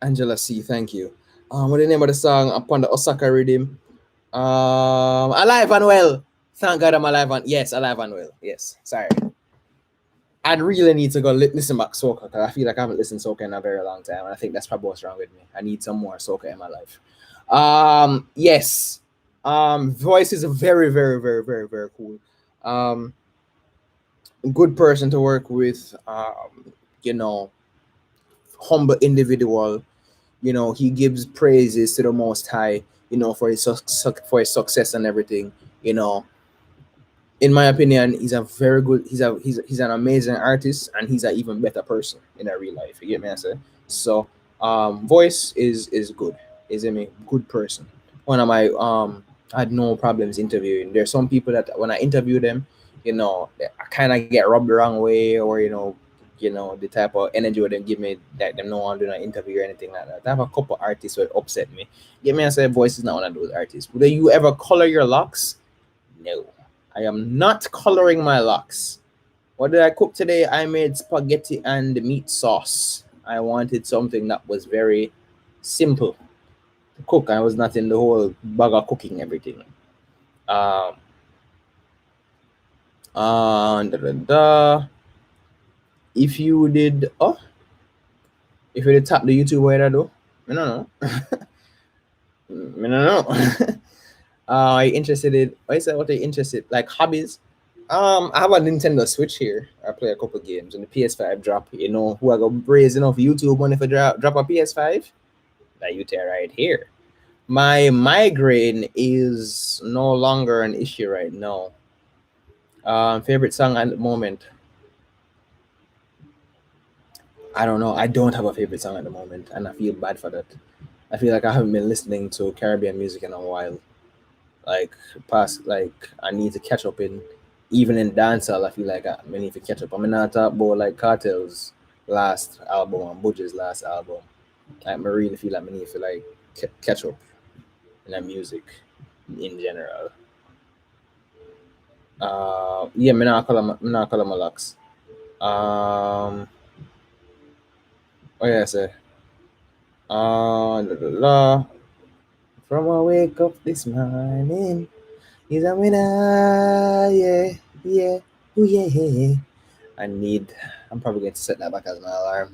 Angela C. Thank you. What the name of the song upon the Osaka rhythm? Alive and Well. Thank God I'm alive and yes, alive and well. Yes. Sorry. I'd really need to go listen back soca because I feel like I haven't listened to soca in a very long time, and I think that's probably what's wrong with me. I need some more soca in my life. Yes. Voice is a very, very, very, very, very cool. Um, good person to work with. You know, humble individual. You know, he gives praises to the Most High. You know, for his for his success and everything. You know, in my opinion, he's a very good. He's an amazing artist, and he's an even better person in a real life. You get me? I say so. Voice is good. Is a good person. One of my I had no problems interviewing. There's some people that when I interview them, you know, I kind of get rubbed the wrong way, or you know the type of energy where they give me that them no one doing an interview or anything like that. I have a couple artists who upset me. Get me? I say voice is not one of those artists. Would you ever color your locks? No. I am not coloring my locks. What did I cook today? I made spaghetti and meat sauce. I wanted something that was very simple to cook. I was not in the whole bag of cooking everything. Um, da, da, da. If you did, if you did tap the YouTube, where I do? I don't know. I don't know. Are you interested in? What is that? What are you interested? Like hobbies? I have a Nintendo Switch here. I play a couple games, and the PS5 drop. You know who I got brazen off YouTube money for drop a PS5? That you tell right here. My migraine is no longer an issue right now. Favorite song at the moment? I don't know. I don't have a favorite song at the moment, and I feel bad for that. I feel like I haven't been listening to Caribbean music in a while. Like past, like I need to catch up in, even in dancehall. I feel like I need to catch up. I mean, not talk about like Cartel's last album and Budge's last album. Like, I really feel like I need to like catch up in that music in general. Yeah, me not call 'em a locks. Oh yeah, say, la, la, la. From a wake up this morning, he's a winner, yeah, yeah, oh yeah. I need. I'm probably going to set that back as my alarm.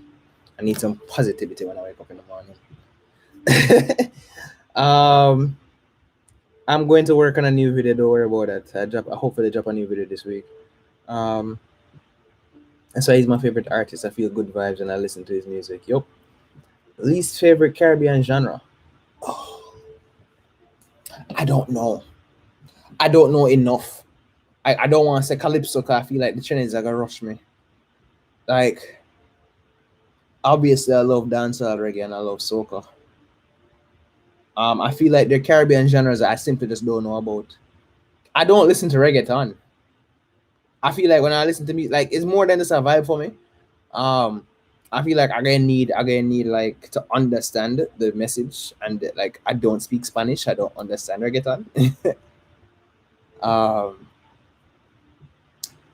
I need some positivity when I wake up in the morning. um, I'm going to work on a new video. Don't worry about that. I hopefully drop a new video this week. Um, and so he's my favorite artist. I feel good vibes when I listen to his music. Yup. Least favorite Caribbean genre. Oh, I don't know. I don't know enough. I don't want to say calypso because I feel like the Chinese are gonna rush me. Like obviously I love dancehall reggae and I love soca. I feel like the Caribbean genres I simply just don't know about. I don't listen to reggaeton. I feel like when I listen to me, like it's more than just a vibe for me. Um, I feel like I gonna need like to understand the message and like I don't speak Spanish. I don't understand reggaeton. um,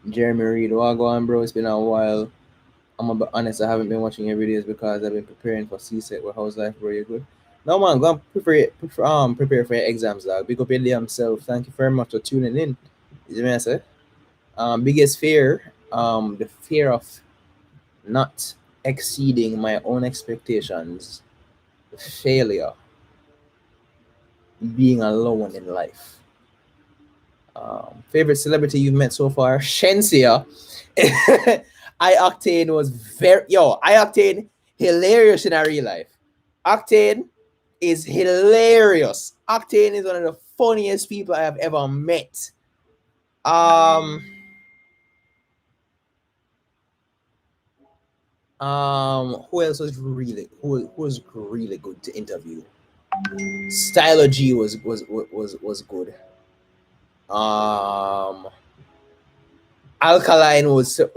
Jeremy Reed, what go on, bro? It's been a while. I'm gonna be honest. I haven't been watching your videos because I've been preparing for CSET. Well, how's life, bro? You good? No man, go and prepare for your exams, dog. Big up your damn self. Thank you very much for tuning in. Is what I say? Biggest fear, the fear of not exceeding my own expectations, failure, being alone in life. Favorite celebrity you've met so far? Shensia. I Octane was I Octane hilarious in our real life. Octane is hilarious. Octane is one of the funniest people I have ever met. Who else was who was really good to interview? Stylo G was good. Um, Alkaline was good.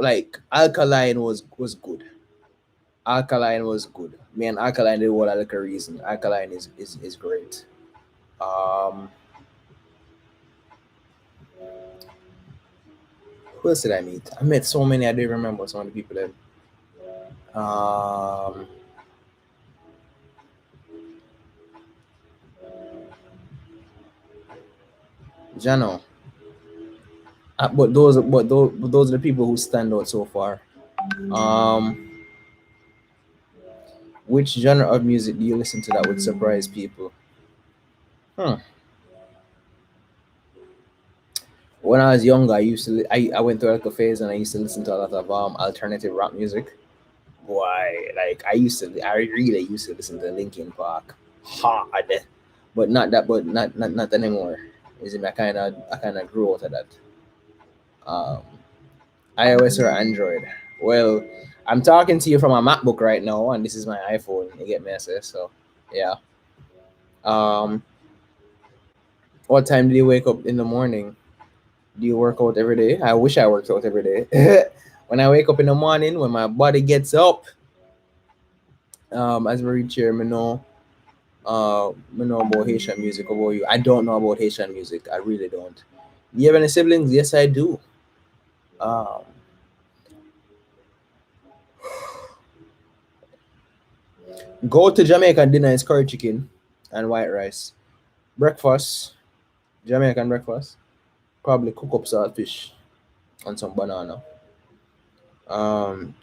Alkaline was good. Man, Alkaline did what I like a reason. Alkaline is great. Um, who else did I meet? I met so many I didn't remember some of the people that. Um, Jano. But those are the people who stand out so far. Um, which genre of music do you listen to that would surprise people? Huh. When I was younger, I used to I went through like a phase and I used to listen to a lot of alternative rock music. Why? Like I really used to listen to Linkin Park hard, but not anymore. Is it? I kind of grew out of that. Um, iOS or Android? Well, I'm talking to you from a MacBook right now, and this is my iPhone. You get me, I say so. Yeah. Um, what time do you wake up in the morning? Do you work out every day? I wish I worked out every day. When I wake up in the morning, when my body gets up, as we reach here, me know about Haitian music. About you, I don't know about Haitian music. I really don't. Do you have any siblings? Yes, I do. Um, go to Jamaican dinner is curry chicken and white rice. Breakfast, Jamaican breakfast, probably cook up saltfish and some banana. Um,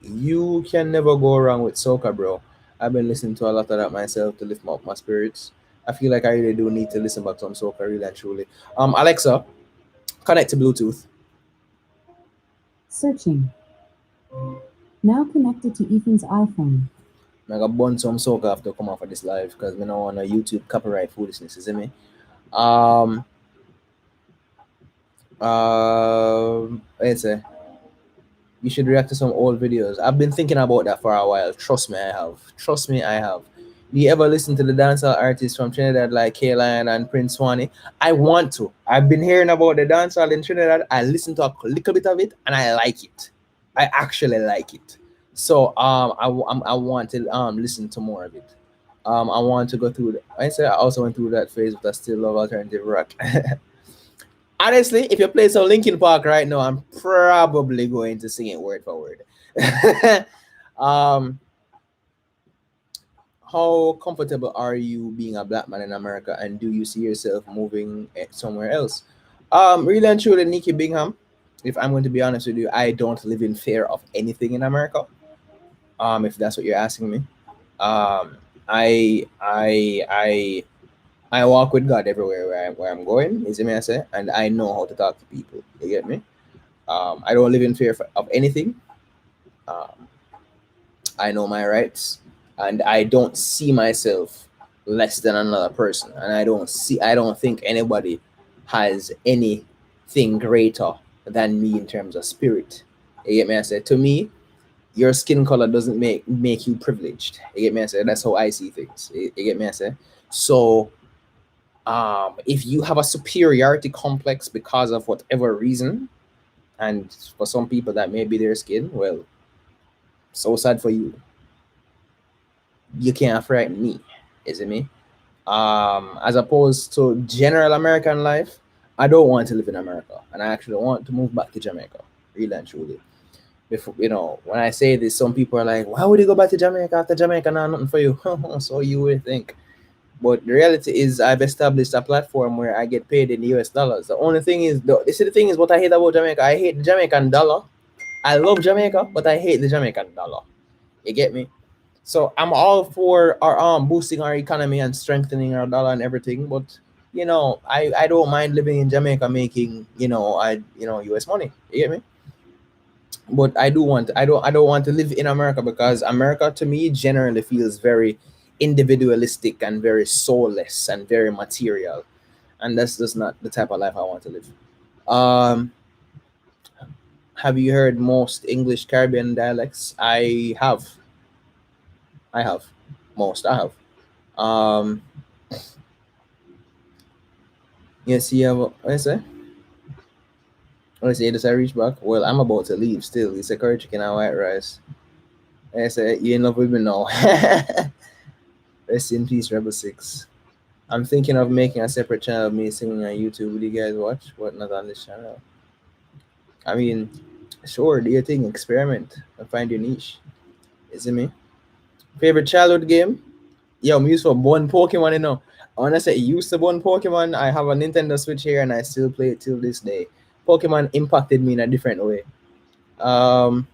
you can never go wrong with soca, bro. I've been listening to a lot of that myself to lift up my spirits. I feel like I really do need to listen back to some soca, really and truly. Alexa, connect to Bluetooth. Searching. Now connected to Ethan's iPhone. I got burn some soca after come off of this live because we don't want a YouTube copyright foolishness, you see me? Um, let's say you should react to some old videos. I've been thinking about that for a while. Trust me, I have. Trust me, I have. Do you ever listen to the dancehall artists from Trinidad like K-Lion and Prince Swanee? I want to. I've been hearing about the dancehall in Trinidad. I listened to a little bit of it and I like it. I actually like it. So I want to listen to more of it. I want to go through. I said I also went through that phase, but I still love alternative rock. Honestly, if you play some Linkin Park right now, I'm probably going to sing it word for word. um, how comfortable are you being a black man in America, and do you see yourself moving somewhere else? Really and truly, Nikki Bingham. If I'm going to be honest with you, I don't live in fear of anything in America. If that's what you're asking me, um, I walk with God everywhere where I'm going. Is it me I say? And I know how to talk to people. You get me? I don't live in fear of anything. Um, I know my rights, and I don't see myself less than another person. And I don't think anybody has anything greater than me in terms of spirit. You get me? I said to me, your skin color doesn't make you privileged. You get me? I said that's how I see things. You get me? I said so. If you have a superiority complex because of whatever reason, and for some people that may be their skin, well, so sad for you. You can't frighten me, is it me? As opposed to general American life, I don't want to live in America, and I actually want to move back to Jamaica, really and truly. Before when I say this, some people are like, "Why would you go back to Jamaica after Jamaica not nothing for you?" So you would think, but the reality is, I've established a platform where I get paid in US dollars. The only thing is, the thing is, what I hate about Jamaica, I hate the Jamaican dollar. I love Jamaica, but I hate the Jamaican dollar. You get me? So I'm all for our boosting our economy and strengthening our dollar and everything, but I don't mind living in Jamaica making US money. You get me? But I don't want to live in America because America to me generally feels very individualistic and very soulless and very material, and that's just not the type of life I want to live. Um, have you heard most English Caribbean dialects? I have most. I have. Um, yes, you have. What I say? What I say? Does I reach back? Well, I'm about to leave. Still, it's a curry chicken and white rice. I say you in love with me now. Rest in peace, Rebel Six. I'm thinking of making a separate channel of me singing on YouTube. Will you guys watch? What not on this channel? I mean, sure, do your thing, experiment, and find your niche. Is it me? Favorite childhood game? Yo, I'm used for one Pokemon, When I say used to one Pokemon, I have a Nintendo Switch here and I still play it till this day. Pokemon impacted me in a different way. Um,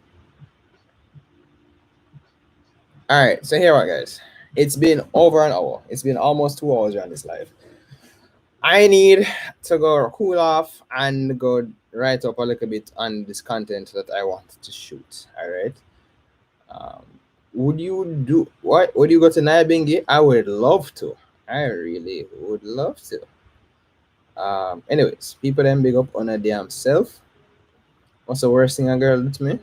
all right, so here we are, guys. It's been over an hour. It's been almost 2 hours on this live. I need to go cool off and go write up a little bit on this content that I want to shoot. All right. Um, would you do what? Would you go to Nyabingi? I would love to. I really would love to. Anyways, people then big up on a damn self. What's the worst thing a girl did to me?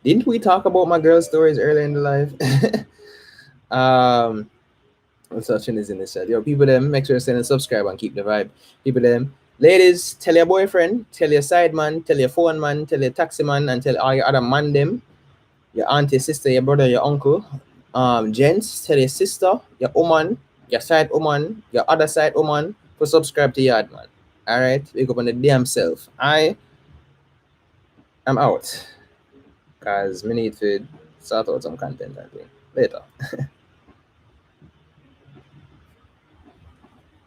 Didn't we talk about my girl stories earlier in the life? um, I'm touching this in the chat. Yo, people them, make sure to send and subscribe and keep the vibe. People them, ladies, tell your boyfriend, tell your side man, tell your phone man, tell your taxi man, and tell all your other man them, your auntie, sister, your brother, your uncle. Gents, tell your sister, your woman, your side woman, your other side woman, to subscribe to Yard man. Alright, wake up on the damn self. I am out. Cause we need to sort out some content, I think. Later.